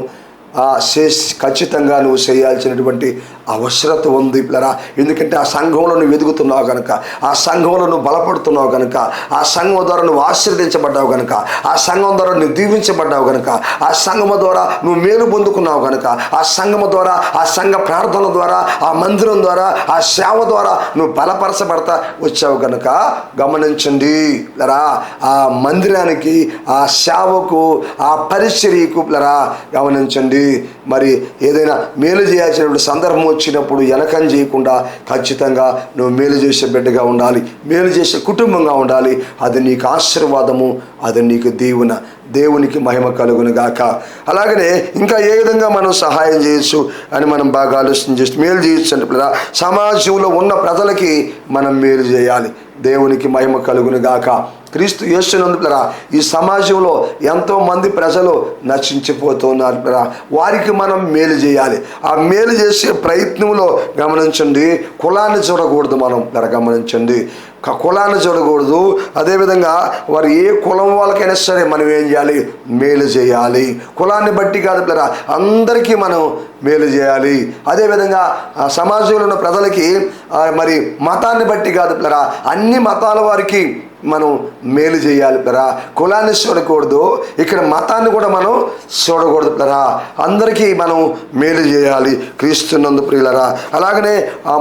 ఖచ్చితంగా నువ్వు చేయాల్సినటువంటి అవసరత ఉంది పిల్లరా. ఎందుకంటే ఆ సంఘంలో నువ్వు ఎదుగుతున్నావు కనుక, ఆ సంఘంలో నువ్వు బలపడుతున్నావు కనుక, ఆ సంఘం ద్వారా నువ్వు ఆశీర్వదించబడ్డావు కనుక, ఆ సంఘం ద్వారా నువ్వు దీవించబడ్డావు కనుక, ఆ సంఘము ద్వారా నువ్వు మేలు పొందుకున్నావు కనుక, ఆ సంఘము ద్వారా, ఆ సంఘ ప్రార్థన ద్వారా, ఆ మందిరం ద్వారా, ఆ సేవ ద్వారా నువ్వు బలపరచబడతా వచ్చావు కనుక గమనించండి పిల్లరా, ఆ మందిరానికి, ఆ సేవకు, ఆ పరిచర్యకు పిల్లరా గమనించండి. మరి ఏదైనా మేలు చేయాల్సినటువంటి సందర్భం వచ్చినప్పుడు వెనకం చేయకుండా ఖచ్చితంగా నువ్వు మేలు చేసే బిడ్డగా ఉండాలి, మేలు చేసే కుటుంబంగా ఉండాలి. అది నీకు ఆశీర్వాదము, అది నీకు దీవెన. దేవునికి మహిమ కలుగును గాక. అలాగనే ఇంకా ఏ విధంగా మనం సహాయం చేయొచ్చు అని మనం బాగా ఆలోచన చేస్తూ మేలు చేయొచ్చు అంటే సమాజంలో ఉన్న ప్రజలకి మనం మేలు చేయాలి. దేవునికి మహిమ కలుగును గాక. క్రీస్తు యేసునందు ఈ సమాజంలో ఎంతోమంది ప్రజలు నశించిపోతున్నారు. వారికి మనం మేలు చేయాలి. ఆ మేలు చేసే ప్రయత్నంలో గమనించండి, కులాన్ని చూడకూడదు. మనం గమనించండి, కులాన్ని చూడకూడదు. అదేవిధంగా వారు ఏ కులం వాళ్ళకైనా సరే మనం ఏం చేయాలి? మేలు చేయాలి. కులాన్ని బట్టి కాదు పిల్లరా, అందరికీ మనం మేలు చేయాలి. అదేవిధంగా సమాజంలో ఉన్న ప్రజలకి మరి మతాన్ని బట్టి కాదు పిల్లరా, అన్ని మతాల వారికి మనం మేలు చేయాలి పిల్లరా. కులాన్ని చూడకూడదు, ఇక్కడ మతాన్ని కూడా మనం చూడకూడదు పిల్లరా. అందరికీ మనం మేలు చేయాలి క్రీస్తునందు ప్రియులరా. అలాగనే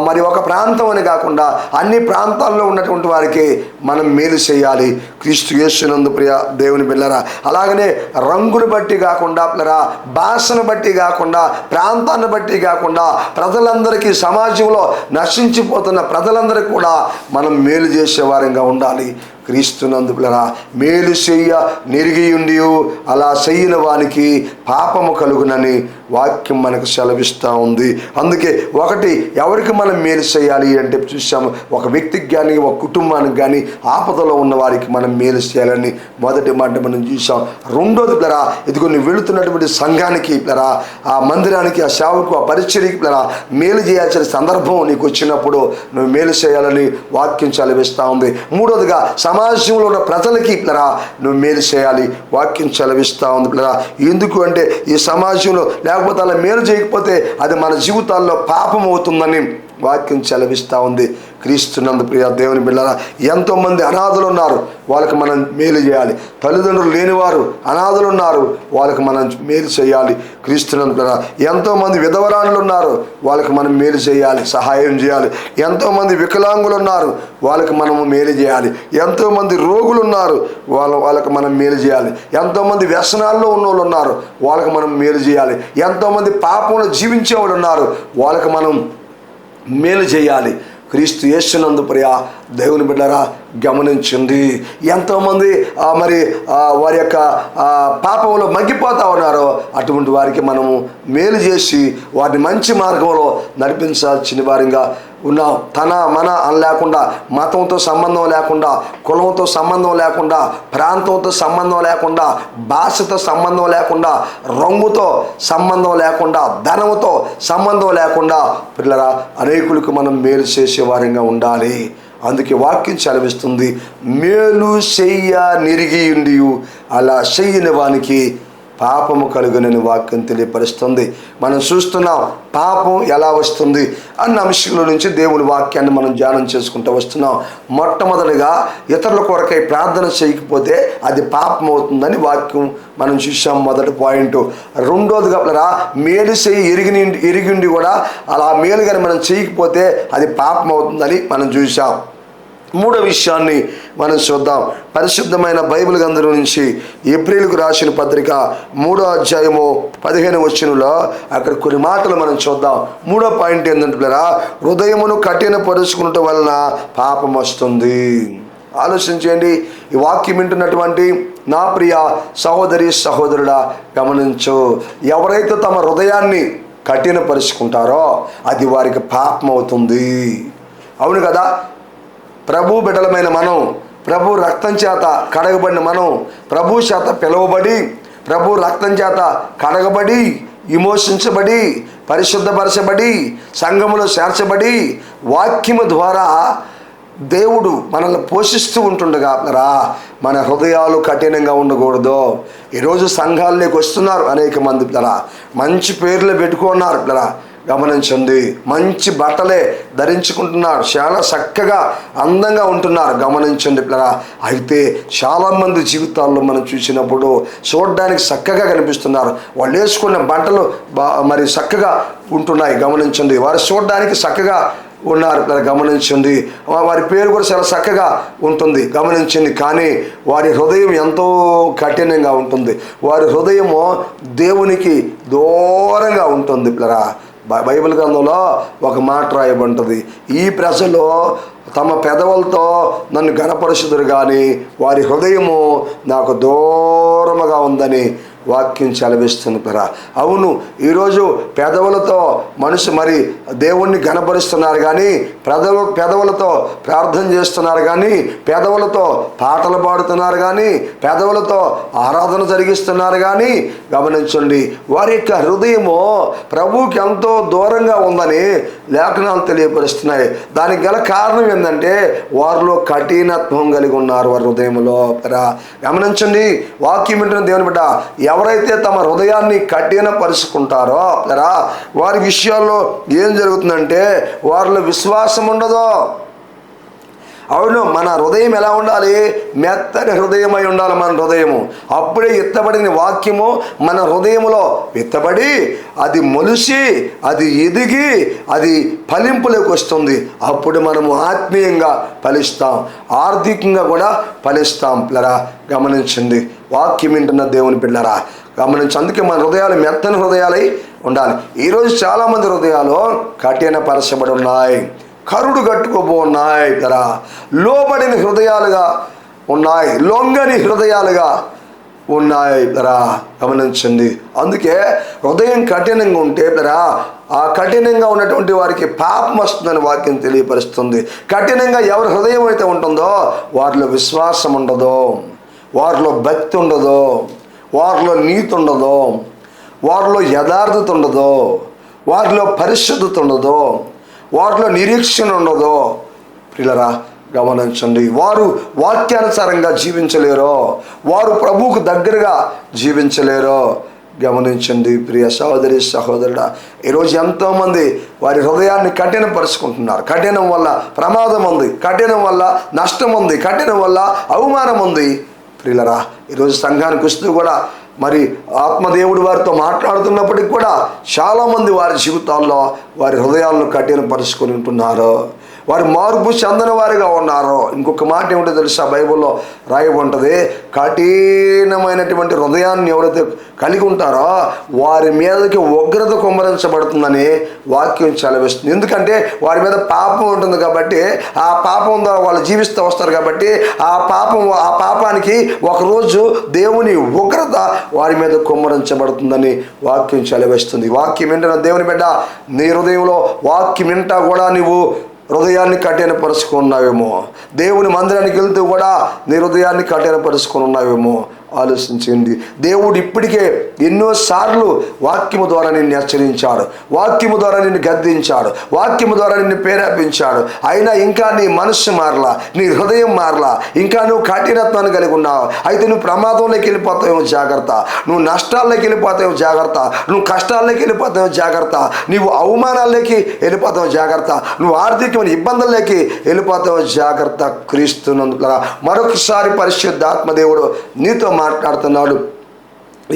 మరి ఒక ప్రాంతం అని కాకుండా అన్ని ప్రాంతాల్లో ఉన్నటువంటి వారికి మనం మేలు చేయాలి క్రీస్తు యేసునందు ప్రియ దేవుని బిడ్డలారా. అలాగనే రంగును బట్టి కాకుండా పిల్లరా, భాషను బట్టి కాకుండా, ప్రాంతాన్ని బట్టి కాకుండా ప్రజలందరికీ, సమాజంలో నశించిపోతున్న ప్రజలందరికీ కూడా మనం మేలు చేసేవారంగా ఉండాలి క్రీస్తునందు పిల్లరా. మేలు చెయ్య నెరిగియుండి అలా చెయ్యని వానికి పాపము కలుగునని వాక్యం మనకు సెలవిస్తూ ఉంది. అందుకే ఒకటి, ఎవరికి మనం మేలు చేయాలి అంటే చూసాము, ఒక వ్యక్తికి కానీ, ఒక కుటుంబానికి కానీ, ఆపదలో ఉన్న వారికి మనం మేలు చేయాలని మొదటి మాట మనం చూసాం. రెండోది పిల్లరా, ఇదిగో నువ్వు వెళుతున్నటువంటి సంఘానికి పిల్లరా, ఆ మందిరానికి, ఆ సేవకు, ఆ పరిచర్యకి పిల్లరా మేలు చేయాల్సిన సందర్భం నీకు వచ్చినప్పుడు నువ్వు మేలు చేయాలని వాక్యం సెలవిస్తూ ఉంది. మూడోదిగా సమాజంలో ఉన్న ప్రజలకి పిల్లరా నువ్వు మేలు చేయాలి వాక్యం సెలవిస్తూ ఉంది పిల్లరా. ఎందుకు అంటే ఈ సమాజంలో లేకపోతే అలా మేలు చేయకపోతే అది మన జీవితాల్లో పాపం అవుతుందని వాక్యం సెలవిస్తూ ఉంది క్రీస్తునందు ప్రియ దేవుని బిడ్డలారా. ఎంతోమంది అనాథలు ఉన్నారు, వాళ్ళకి మనం మేలు చేయాలి. తల్లిదండ్రులు లేనివారు అనాథలు ఉన్నారు, వాళ్ళకి మనం మేలు చేయాలి క్రీస్తునందు బిడ్డలారా. ఎంతోమంది విధవరాణులు ఉన్నారు, వాళ్ళకి మనం మేలు చేయాలి, సహాయం చేయాలి. ఎంతోమంది వికలాంగులు ఉన్నారు, వాళ్ళకి మనము మేలు చేయాలి. ఎంతోమంది రోగులు ఉన్నారు, వాళ్ళకి మనం మేలు చేయాలి. ఎంతోమంది వ్యసనాల్లో ఉన్న వాళ్ళు ఉన్నారు, వాళ్ళకి మనం మేలు చేయాలి. ఎంతోమంది పాపంలో జీవించే వాళ్ళు ఉన్నారు, వాళ్ళకి మనం మేలు చేయాలి క్రీస్తు యేసునందు ప్రియ దేవుని బిడ్డరా. గమనించింది, ఎంతోమంది మరి వారి యొక్క పాపంలో మగ్గిపోతూ ఉన్నారో అటువంటి వారికి మనము మేలు చేసి వారిని మంచి మార్గంలో నడిపించాల్సిన వారిగా ఉన్నాం. తన మన అని లేకుండా, మతంతో సంబంధం లేకుండా, కులంతో సంబంధం లేకుండా, ప్రాంతంతో సంబంధం లేకుండా, భాషతో సంబంధం లేకుండా, రంగుతో సంబంధం లేకుండా, ధనంతో సంబంధం లేకుండా పిల్లరా అనేకులకు మనం మేలు చేసేవారంగా ఉండాలి. అందుకే వాక్యం సెలవిస్తుంది, మేలు చెయ్య నిరిగియుండి అలా చెయ్యని వానికి పాపము కలుగునని వాక్యం తెలియపరుస్తుంది. మనం చూస్తున్నాం పాపం ఎలా వస్తుంది అన్న అంశంలో నుంచి దేవుని వాక్యాన్ని మనం ధ్యానం చేసుకుంటూ వస్తున్నాం. మొట్టమొదటిగా ఇతరుల కొరకై ప్రార్థన చేయకపోతే అది పాపం అవుతుందని వాక్యం మనం చూసాం, మొదటి పాయింట్. రెండోదిగా మేలు చేయి ఎరిగిండి కూడా అలా మేలు కానీ మనం చేయకపోతే అది పాపం అవుతుందని మనం చూసాం. మూడో విషయాన్ని మనం చూద్దాం. పరిశుద్ధమైన బైబిల్ గ్రంథం నుంచి ఏప్రిల్కు రాసిన పత్రిక 3వ అధ్యాయము 15వ వచనంలో అక్కడ కొన్ని మాటలు మనం చూద్దాం. మూడో పాయింట్ ఏంటంటే హృదయమును కఠినపరుచుకునటం వలన పాపం వస్తుంది. ఆలోచించండి. ఈ వాక్యం వింటున్నటువంటి నా ప్రియ సహోదరి సహోదరుడా గమనించు. ఎవరైతే తమ హృదయాన్ని కఠినపరుచుకుంటారో అది వారికి పాపం అవుతుంది. అవును కదా. ప్రభు బిడ్డలమైన మనం, ప్రభు రక్తం చేత కడగబడిన మనం, ప్రభు చేత పిలువబడి, ప్రభు రక్తం చేత కడగబడి, విమోచించబడి, పరిశుద్ధపరచబడి, సంఘములో చేర్చబడి, వాక్యము ద్వారా దేవుడు మనల్ని పోషిస్తూ ఉంటుండగా మన హృదయాలు కఠినంగా ఉండకూడదు. ఈరోజు సంఘాల్లోకి వస్తున్నారు అనేక మంది మంచి పేర్లు పెట్టుకున్నారు గమనించండి. మంచి బట్టలే ధరించుకుంటున్నారు, చాలా చక్కగా అందంగా ఉంటున్నారు గమనించండి. అయితే చాలామంది జీవితాల్లో మనం చూసినప్పుడు చూడడానికి చక్కగా కనిపిస్తున్నారు. వాళ్ళు వేసుకున్న బట్టలు మరి చక్కగా ఉంటున్నాయి గమనించండి. వారు చూడడానికి చక్కగా ఉన్నారు గమనించండి. వారి పేరు కూడా చాలా చక్కగా ఉంటుంది గమనించండి. కానీ వారి హృదయం ఎంతో కఠినంగా ఉంటుంది. వారి హృదయము దేవునికి దూరంగా ఉంటుంది. బైబిల్ గ్రంథంలో ఒక మాట రాయబడుతుంది. ఈ ప్రజలు తమ పెదవులతో నన్ను ఘనపరుచుదురు కానీ వారి హృదయము నాకు దూరముగా ఉందని వాక్యం సెలవిస్తుంది. అవును, ఈరోజు పెదవులతో మనిషి మరి దేవుణ్ణి ఘనపరుస్తున్నారు కానీ పెదవులతో ప్రార్థన చేస్తున్నారు కానీ పెదవులతో పాటలు పాడుతున్నారు కానీ పెదవులతో ఆరాధన జరిగిస్తున్నారు కానీ గమనించండి వారి యొక్క హృదయము ప్రభువుకి ఎంతో దూరంగా ఉందని లేఖనాలు తెలియపరుస్తున్నాయి. దానికి గల కారణం ఏంటంటే వారిలో కఠినత్వం కలిగి ఉన్నారు వారి హృదయంలో. గమనించండి. వాక్యం వింటున్న దేవుని బిడ్డ, ఎవరైతే తమ హృదయాన్ని కఠినపరుచుకుంటారో వారి విషయాల్లో ఏం జరుగుతుందంటే వారిలో విశ్వాసం ఉండదు. అవును, మన హృదయం ఎలా ఉండాలి? మెత్తని హృదయమై ఉండాలి మన హృదయము. అప్పుడే ఎత్తబడిన వాక్యము మన హృదయములో ఎత్తబడి అది మొలిసి అది ఎదిగి అది ఫలింపులోకి వస్తుంది. అప్పుడు మనము ఆత్మీయంగా ఫలిస్తాం, ఆర్థికంగా కూడా ఫలిస్తాం. గమనించండి. వాక్యం వింటున్న దేవుని పిల్లరా గమనించి. అందుకే మన హృదయాలు మెత్తని హృదయాలై ఉండాలి. ఈరోజు చాలామంది హృదయాలు కఠినపరచబడి ఉన్నాయి, కరుడు కట్టుకోబోన్నాయి లోబడిన హృదయాలుగా ఉన్నాయి, లొంగని హృదయాలుగా ఉన్నాయి గమనించండి. అందుకే హృదయం కఠినంగా ఉంటే ఆ కఠినంగా ఉన్నటువంటి వారికి పాపం వస్తుందని వాక్యం తెలియపరుస్తుంది. కఠినంగా ఎవరి హృదయం అయితే ఉంటుందో వారిలో విశ్వాసం ఉండదు, వారిలో భక్తి ఉండదు, వారిలో నీతి ఉండదు, వారిలో యథార్థత ఉండదు, వారిలో పరిశుద్ధత ఉండదు, వారిలో నిరీక్షణ ఉండదు. ప్రియులరా గమనించండి. వారు వాక్యానుసారంగా జీవించలేరు, వారు ప్రభువుకు దగ్గరగా జీవించలేరు. గమనించండి ప్రియ సహోదరి సహోదరుడా. ఈరోజు ఎంతోమంది వారి హృదయాన్ని కఠినపరుచుకుంటున్నారు. కఠినం వల్ల ప్రమాదం ఉంది, కఠినం వల్ల నష్టం ఉంది, కఠినం వల్ల అవమానం ఉంది. ప్రియులరా ఈరోజు సంఘానికి వస్తూ కూడా మరి ఆత్మదేవుడు వారితో మాట్లాడుతున్నప్పటికి కూడా చాలామంది వారి జీవితాల్లో వారి హృదయాలను కఠినపరుచుకొని ఉంటున్నారు. వారు మార్పు చెందని వారిగా ఉన్నారు. ఇంకొక మాట ఏమిటో తెలుసా? బైబిల్లో రాయబడి కఠినమైనటువంటి హృదయాన్ని ఎవరైతే కలిగి ఉంటారో వారి మీదకి ఉగ్రత కుమ్మరించబడుతుందని వాక్యం సెలవిస్తుంది. ఎందుకంటే వారి మీద పాపం ఉంటుంది కాబట్టి, ఆ పాపం ద్వారా వాళ్ళు జీవిస్తూ వస్తారు కాబట్టి ఆ పాపానికి ఒకరోజు దేవుని ఉగ్రత వారి మీద కుమ్మరించబడుతుందని వాక్యం సెలవిస్తుంది. వాక్యం వింటున్న దేవుని బిడ్డ, నీ హృదయంలో వాక్యం వింటా కూడా నువ్వు హృదయాన్ని కఠినపరుచుకున్నావేమో, దేవుని మందిరానికి వెళ్తూ కూడా నీ హృదయాన్ని కఠినపరుచుకుని ఉన్నావేమో. ఆలోచించండి. దేవుడు ఇప్పటికే ఎన్నోసార్లు వాక్యము ద్వారా నిన్ను హెచ్చరించాడు, వాక్యము ద్వారా నిన్ను గద్దించాడు, వాక్యము ద్వారా నిన్ను ప్రేరేపించాడు. అయినా ఇంకా నీ మనస్సు మారలా, నీ హృదయం మారలా, ఇంకా నువ్వు కఠినత్వాన్ని కలిగి ఉన్నావు. అయితే నువ్వు ప్రమాదంలోకి వెళ్ళిపోతావేమో జాగ్రత్త, నువ్వు నష్టాల్లోకి వెళ్ళిపోతావేమో జాగ్రత్త, నువ్వు కష్టాల్లోకి వెళ్ళిపోతావేమో జాగ్రత్త, నువ్వు అవమానాల్లోకి వెళ్ళిపోతావు జాగ్రత్త, నువ్వు ఆర్థికమైన ఇబ్బందుల్లోకి వెళ్ళిపోతావు జాగ్రత్త. క్రీస్తునందుకు మరొకసారి పరిశుద్ధాత్మ దేవుడు నీతో మాట్లాడుతున్నాడు.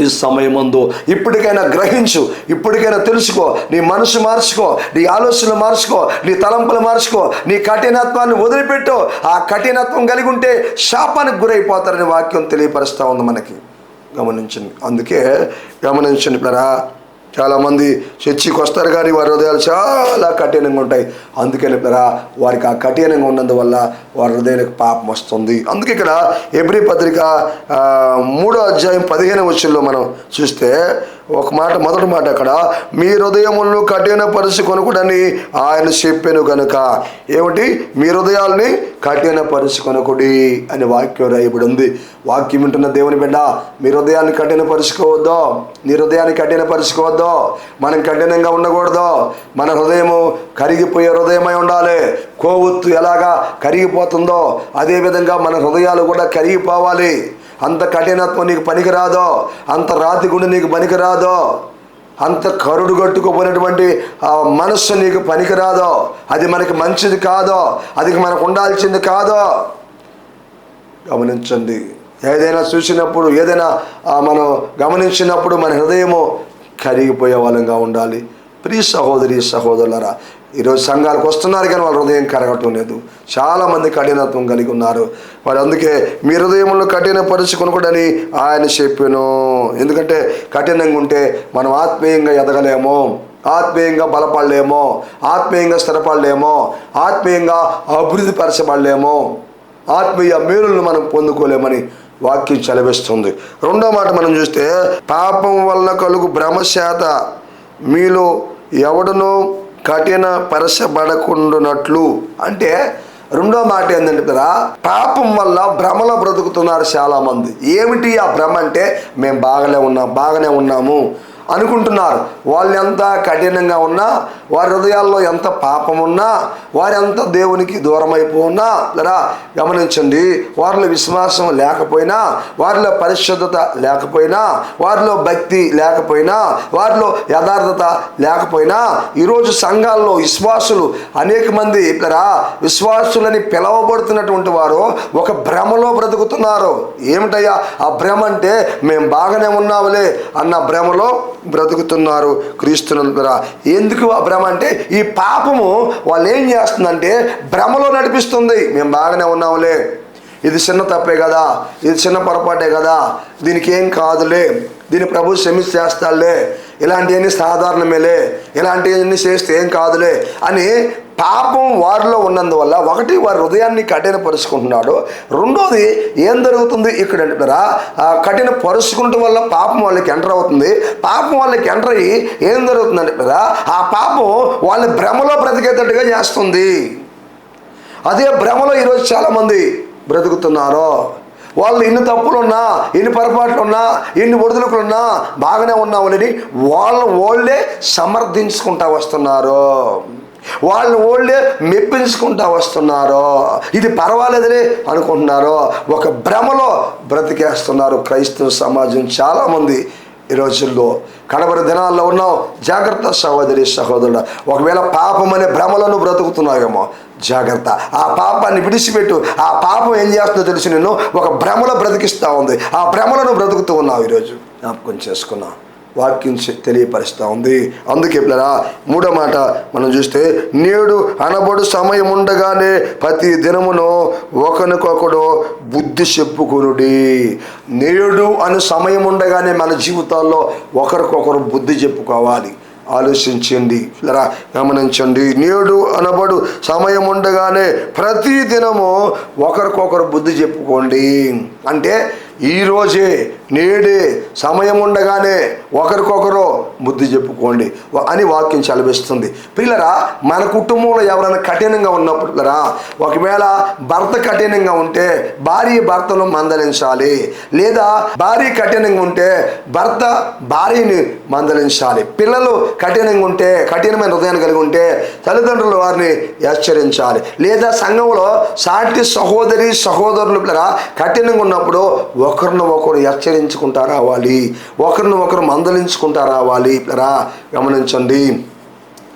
ఈ సమయమందు ఇప్పటికైనా గ్రహించు, ఇప్పటికైనా తెలుసుకో, నీ మనసు మార్చుకో, నీ ఆలోచనలు మార్చుకో, నీ తలంపులు మార్చుకో, నీ కఠినత్వాన్ని వదిలిపెట్టు. ఆ కఠినత్వం కలిగి ఉంటే శాపానికి గురైపోతారని వాక్యం తెలియపరుస్తూ ఉంది మనకి. గమనించండి, అందుకే గమనించండి పిల్లరా, చాలామంది చర్చికి వస్తారు కానీ వారి హృదయాలు చాలా కఠినంగా ఉంటాయి. అందుకని పిల్లరా, వారికి ఆ కఠినంగా ఉన్నందువల్ల వారి హృదయానికి పాపం వస్తుంది. అందుకే ఇక్కడ హెబ్రీ పత్రిక 3వ అధ్యాయం 15వ వచనంలో మనం చూస్తే ఒక మాట, మొదటి మాట అక్కడ, మీ హృదయములను కఠినపరుచుకొనకుడని ఆయన చెప్పాను కనుక. ఏమిటి? మీ హృదయాల్ని కఠినపరుచుకొనకుడి అని వాక్యం రాయబడి ఉంది. వాక్యం వింటున్న దేవుని బిడ్డ, మీ హృదయాన్ని కఠినపరుచుకోవద్దో, నీ హృదయాన్ని కఠినపరుచుకోవద్దో. మనం కఠినంగా ఉండకూడదు. మన హృదయము కరిగిపోయే హృదయమై ఉండాలి. కొవ్వొత్తు ఎలాగా కరిగిపోతుందో అదేవిధంగా మన హృదయాలు కూడా కరిగిపోవాలి. అంత కఠినత్వం నీకు పనికిరాదో, అంత రాతి గుండె నీకు పనికిరాదో, అంత కరుడు కట్టుకోపోయినటువంటి మనస్సు నీకు పనికిరాదో, అది మనకి మంచిది కాదో, అది మనకు ఉండాల్సింది కాదో. గమనించండి, ఏదైనా చూసినప్పుడు, ఏదైనా మనం గమనించినప్పుడు మన హృదయము కరిగిపోయే వాళ్ళంగా ఉండాలి. ప్రియ సహోదరి సహోదరులారా, ఈరోజు సంఘాలకు వస్తున్నారు కానీ వాళ్ళ హృదయం కరగటం లేదు. చాలామంది కఠినత్వం కలిగి ఉన్నారు. వారు అందుకే మీ హృదయంలో కఠినపరుచుకొనకూడని ఆయన చెప్పాను. ఎందుకంటే కఠినంగా ఉంటే మనం ఆత్మీయంగా ఎదగలేమో, ఆత్మీయంగా బలపడలేమో, ఆత్మీయంగా స్థిరపడలేమో, ఆత్మీయంగా అభివృద్ధి పరచబడలేమో, ఆత్మీయ మేలులను మనం పొందుకోలేమని వాక్యం చలవిస్తుంది. రెండో మాట మనం చూస్తే, పాపం వల్ల కలుగు భ్రమశాత మీలో ఎవడనో కఠిన పరచబడకుండానట్లు. అంటే రెండో మాట ఏంటంటే, పాపం వల్ల భ్రమలో బ్రతుకుతున్నారు చాలామంది. ఏమిటి ఆ భ్రమ అంటే, మేము బాగానే ఉన్నాము అనుకుంటున్నారు. వాళ్ళు ఎంత కఠినంగా ఉన్నా, వారి హృదయాల్లో ఎంత పాపం ఉన్నా, వారు ఎంత దేవునికి దూరం అయిపోయినా, లేదా గమనించండి, వారిలో విశ్వాసం లేకపోయినా, వారిలో పరిశుద్ధత లేకపోయినా, వారిలో భక్తి లేకపోయినా, వారిలో యథార్థత లేకపోయినా, ఈరోజు సంఘాల్లో విశ్వాసులు అనేక మంది విశ్వాసులని పిలవబడుతున్నటువంటి వారు ఒక భ్రమలో బ్రతుకుతున్నారు. ఏమిటయ్యా ఆ భ్రమ అంటే, మేము బాగానే ఉన్నాములే అన్న భ్రమలో బ్రతుకుతున్నారు. క్రీస్తునందుకు ఎందుకు ఆ భ్రమ అంటే, ఈ పాపము వాళ్ళు ఏం చేస్తుందంటే భ్రమలో నడిపిస్తుంది. మేము బాగానే ఉన్నాములే, ఇది చిన్న తప్పే కదా, ఇది చిన్న పొరపాటే కదా, దీనికి ఏం కాదులే, దీన్ని ప్రభు క్షమించేస్తాడులే, ఇలాంటివన్నీ సాధారణమేలే, ఇలాంటివన్నీ చేస్తే ఏం కాదులే అని పాపం వారిలో ఉన్నందువల్ల ఒకటి వారి హృదయాన్ని కఠినపరుచుకుంటున్నాడు. రెండోది ఏం జరుగుతుంది ఇక్కడ అంటే, కఠిన పరుచుకుంటం వల్ల పాపం వాళ్ళకి ఎంటర్ అవుతుంది. పాపం వాళ్ళకి ఎంటర్ అయ్యి ఏం జరుగుతుందంటే, ఆ పాపం వాళ్ళని భ్రమలో బ్రతికేటట్టుగా చేస్తుంది. అదే భ్రమలో ఈరోజు చాలామంది బ్రతుకుతున్నారు. వాళ్ళు ఎన్ని తప్పులున్నా, ఎన్ని పొరపాట్లున్నా, ఎన్ని ఒడిదుడుకులున్నా బాగానే ఉన్నామని వాళ్ళే సమర్థించుకుంటా వస్తున్నారు, వాళ్ళే మెప్పించుకుంటా వస్తున్నారు. ఇది పర్వాలేదులే అనుకుంటున్నారు. ఒక భ్రమలో బ్రతికేస్తున్నారు క్రైస్తవ సమాజం చాలామంది ఈ రోజుల్లో. కడవరి దినాల్లో ఉన్నాం. జాగ్రత్త సహోదరి సహోదరుడు, ఒకవేళ పాపం అనే భ్రమలను బ్రతుకుతున్నావేమో జాగ్రత్త. ఆ పాపాన్ని విడిచిపెట్టు. ఆ పాపం ఏం చేస్తుందో తెలిసి నిన్ను ఒక భ్రమలో బ్రతికిస్తూ ఉంది. ఆ భ్రమలను బ్రతుకుతూ ఉన్నావు. ఈరోజు జ్ఞాపకం చేసుకున్నావు, వాక్యం తెలియపరుస్తూ ఉంది. అందుకే పిల్లరా, మూడో మాట మనం చూస్తే, నేడు అనబడు సమయం ఉండగానే ప్రతి దినమును ఒకరికొకడు బుద్ధి చెప్పుకొనుడి. నేడు అనే సమయం ఉండగానే మన జీవితాల్లో ఒకరికొకరు బుద్ధి చెప్పుకోవాలి. ఆలోచించండి పిల్లరా, గమనించండి. నేడు అనబడు సమయం ఉండగానే ప్రతి దినము ఒకరికొకరు బుద్ధి చెప్పుకోండి. అంటే ఈరోజే నేడే సమయం ఉండగానే ఒకరికొకరు బుద్ధి చెప్పుకోండి అని వాక్యం చదివిస్తుంది. పిల్లరా, మన కుటుంబంలో ఎవరైనా కఠినంగా ఉన్నప్పుడు పిల్లరా, ఒకవేళ భర్త కఠినంగా ఉంటే భార్య భర్తను మందలించాలి, లేదా భార్య కఠినంగా ఉంటే భర్త భార్యని మందలించాలి. పిల్లలు కఠినంగా ఉంటే, కఠినమైన హృదయాన్ని కలిగి ఉంటే తల్లిదండ్రులు వారిని హెచ్చరించాలి. లేదా సంఘంలో సాటి సహోదరి సహోదరులు పిల్లరా కఠినంగా ఉన్నప్పుడు ఒకరినొకరు హెచ్చరించుకుంటా రావాలి, ఒకరినొకరు మందలించుకుంటా రావాలి. పిల్లరా గమనించండి,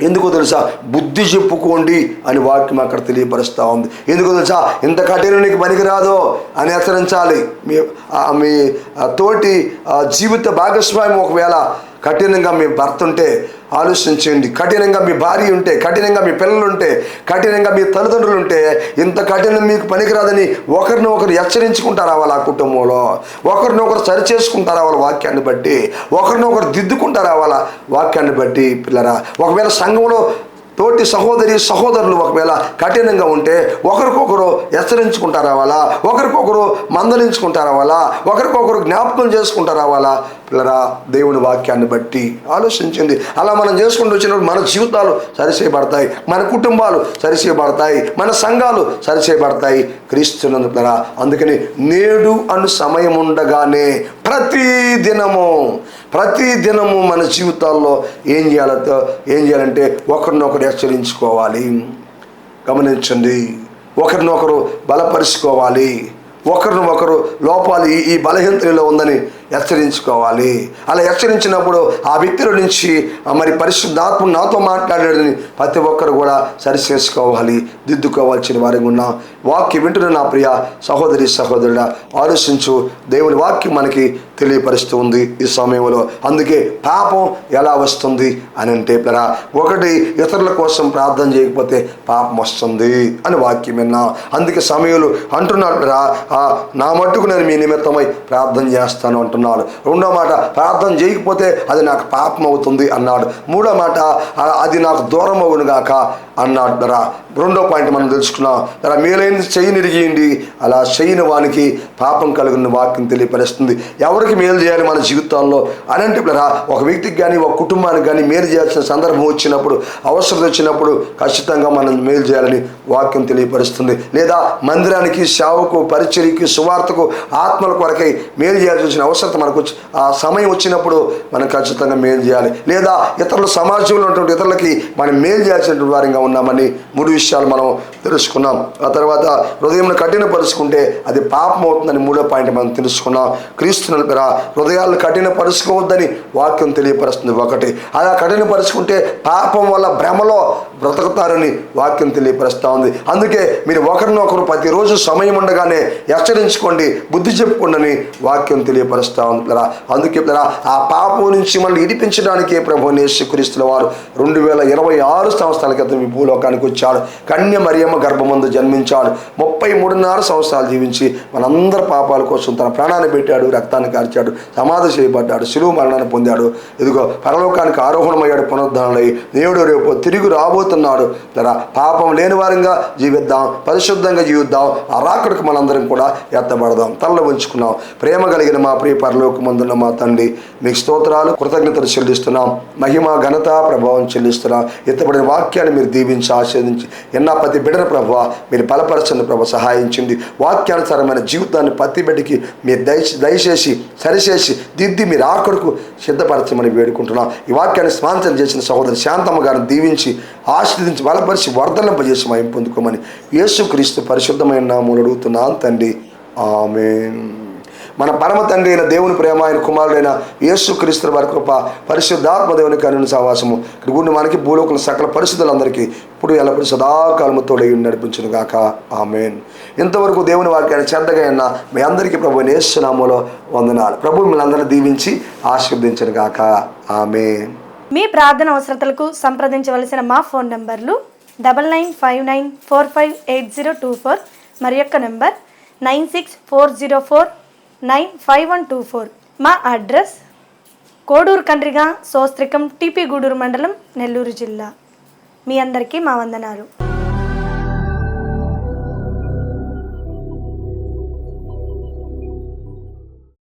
ఎందుకో తెలుసా, బుద్ధి చెప్పుకోండి అని వాక్యం అక్కడ తెలియపరుస్తూ ఉంది. ఎందుకో తెలుసా, ఇంత కఠినం నీకు పనికిరాదు అని హెచ్చరించాలి. మీ తోటి జీవిత భాగస్వామి ఒకవేళ కఠినంగా మీ భర్త ఉంటే ఆలోచించండి, కఠినంగా మీ భార్య ఉంటే, కఠినంగా మీ పిల్లలు ఉంటే, కఠినంగా మీ తల్లిదండ్రులు ఉంటే ఇంత కఠినం మీకు పనికిరాదని ఒకరినొకరు హెచ్చరించుకుంటారా వాళ్ళ కుటుంబంలో, ఒకరినొకరు సరిచేసుకుంటారా వాళ్ళ వాక్యాన్ని బట్టి, ఒకరినొకరు దిద్దుకుంటారా వాళ్ళ వాక్యాన్ని బట్టి. పిల్లరా, ఒకవేళ సంఘంలో తోటి సహోదరి సహోదరులు ఒకవేళ కఠినంగా ఉంటే ఒకరికొకరు హెచ్చరించుకుంటారా వాళ్ళ, ఒకరికొకరు మందలించుకుంటారా వాళ్ళ, ఒకరికొకరు జ్ఞాపకం చేసుకుంటారా వాళ్ళ. పిల్లరా, దేవుని వాక్యాన్ని బట్టి ఆలోచించింది. అలా మనం చేసుకుంటూ వచ్చినప్పుడు మన జీవితాలు సరిచేయబడతాయి, మన కుటుంబాలు సరిచేయబడతాయి, మన సంఘాలు సరిచేయబడతాయి క్రీస్తునందు. పిల్లరా, అందుకని నేడు అను సమయం ఉండగానే ప్రతిదినము మన జీవితాల్లో ఏం చేయాలంటే ఒకరినొకరు హెచ్చరించుకోవాలి. గమనించండి, ఒకరినొకరు బలపరుచుకోవాలి, ఒకరినొకరు లోపాలు ఈ బలహీనతలో ఉందని హెచ్చరించుకోవాలి. అలా హెచ్చరించినప్పుడు ఆ వ్యక్తిలో నుంచి మరి పరిశుద్ధాత్మ నాతో మాట్లాడాడని ప్రతి ఒక్కరు కూడా సరిచేసుకోవాలి, దిద్దుకోవాల్సిన వారికి ఉన్న వాక్యం వింటున్న నా ప్రియ సహోదరి సహోదరుడా, ఆలోచించు. దేవుని వాక్యం మనకి తెలియపరుస్తూ ఉంది ఈ సమయంలో. అందుకే పాపం ఎలా వస్తుంది అని అంటే పిల్లరా, ఒకటి ఇతరుల కోసం ప్రార్థన చేయకపోతే పాపం వస్తుంది అని వాక్యం విన్నా. అందుకే సమయంలో అంటున్నాడు పిల్లరా, నా మట్టుకు నేను మీ నిమిత్తమై ప్రార్థన చేస్తాను అంటున్నాడు. రెండో మాట, ప్రార్థన చేయకపోతే అది నాకు పాపం అవుతుంది అన్నాడు. మూడో మాట, అది నాకు దూరం అవునుగాక అన్నాడు. ధర రెండో పాయింట్ మనం తెలుసుకున్నాం. ధర మేలైన చెయ్యి నిరిగియండి, అలా చేయని వానికి పాపం కలుగుని వాక్యం తెలియపరుస్తుంది. ఎవరికి మేలు చేయాలి మన జీవితాల్లో అని అంటే పిల్లరా, ఒక వ్యక్తికి కానీ ఒక కుటుంబానికి కానీ మేలు చేయాల్సిన సందర్భం వచ్చినప్పుడు, అవసరం వచ్చినప్పుడు ఖచ్చితంగా మనం మేలు చేయాలని వాక్యం తెలియపరుస్తుంది. లేదా మందిరానికి, సేవకు, పరిచర్యకి, సువార్తకు, ఆత్మల కొరకై మేలు చేయాల్సి వచ్చిన అవసరం మనకు ఆ సమయం వచ్చినప్పుడు మనం ఖచ్చితంగా మేలు చేయాలి. లేదా ఇతరుల సమాజంలో ఉన్నటువంటి ఇతరులకి మనం మేలు చేయాల్సినటువంటి వారిగా ఉన్నామని మూడు విషయాలు మనం తెలుసుకున్నాం. ఆ తర్వాత హృదయంను కఠినపరుచుకుంటే అది పాపం అవుతుందని మూడో పాయింట్ మనం తెలుసుకున్నాం. క్రీస్తుని పేర హృదయాలను కఠినపరుచుకోవద్దని వాక్యం తెలియపరుస్తుంది. ఒకటి, అలా కఠినపరుచుకుంటే పాపం వల్ల భ్రమలో బ్రతుకుతారని వాక్యం తెలియపరుస్తూ ఉంది. అందుకే మీరు ఒకరినొకరు ప్రతిరోజు సమయం ఉండగానే హెచ్చరించుకోండి, బుద్ధి చెప్పుకోండి అని వాక్యం తెలియపరుస్తూ ఉంది పిల్లరా. అందుకే పిల్లరా, ఆ పాపం నుంచి మనల్ని ఇడిపించడానికే ప్రభువైన యేసుక్రీస్తు వారు 2026 సంవత్సరాల క్రితం ఈ భూలోకానికి వచ్చాడు. కన్య మరియమ్మ గర్భమందు జన్మించాడు. 33.5 సంవత్సరాలు జీవించి మనందరి పాపాల కోసం తన ప్రాణాన్ని పెట్టాడు, రక్తాన్ని కార్చాడు, సమాధి చేయబడ్డాడు, శిలువ మరణాన్ని పొందాడు. ఇదిగో పరలోకానికి ఆరోహణమయ్యాడు, పునరుద్ధరణై నేడు రేపు తిరిగి రాబోతున్నాడు. పిల్లరా, పాపం లేని వారంగా జీవిద్దాం, పరిశుద్ధంగా జీవిద్దాం, ఆ రాకడకు మనందరం కూడా ఎత్తబడదాం. తలలో ఉంచుకున్నాం. ప్రేమ కలిగిన మా ప్రియ పరలోకమందున్న మా తండ్రి, మీకు స్తోత్రాలు, కృతజ్ఞతలు చెల్లిస్తున్నాం. మహిమ, ఘనత, ప్రభావం చెల్లిస్తున్నాం. ఎత్తబడిన వాక్యాన్ని మీరు దీవించి ఆశీర్వదించి ఎన్నా ప్రతి బిడ్డన ప్రభువ మీరు బలపరచండి ప్రభు, సహాయించింది. వాక్యానుసారమైన జీవితాన్ని ప్రతి బిడ్డకి మీరు దయచేసి సరిచేసి దిద్ది మీరు ఆఖరుకు సిద్ధపరచమని వేడుకుంటున్నాం. ఈ వాక్యాన్ని స్పాన్సర్ చేసిన సహోదరి శాంతమ్మ గారిని దీవించి ఆశీర్వదించి బలపరిచి వర్ధలింపజేసి మహిమ పొందుకోమని యేసుక్రీస్తు పరిశుద్ధమైన నామములో అడుగుతున్నాను తండ్రి, ఆమేన్. మన పరమ తండ్రి అయిన దేవుని ప్రేమ, ఆయన కుమారుడైన యేసుక్రీస్తు వారి కృప, పరిశుద్ధాత్మ దేవుని కరుణ సహవాసము గుండి మనకి భూలోకుల సకల పరిశుద్ధులందరికీ ఇప్పుడు ఎల్లప్పుడు సదాకాలము తోడై నడిపించును గాక, ఆమేన్. ఇంతవరకు దేవుని వాక్యాన్ని శ్రద్ధగా అయినా మీ అందరికీ ప్రభు యేసు నామములో వందనాలు. ప్రభు మిమ్మల్ని అందరినీ దీవించి ఆశీర్వదించును గాక, ఆమేన్. మీ ప్రార్థన అవసరతలకు సంప్రదించవలసిన మా ఫోన్ నంబర్లు 9959458024 మరి యొక్క నంబర్ 9640495124. మా అడ్రస్ కోడూరు కండ్రిగా సోస్త్రికం టీపీ గూడూరు మండలం, నెల్లూరు జిల్లా. మీ అందరికీ మా వందనాలు.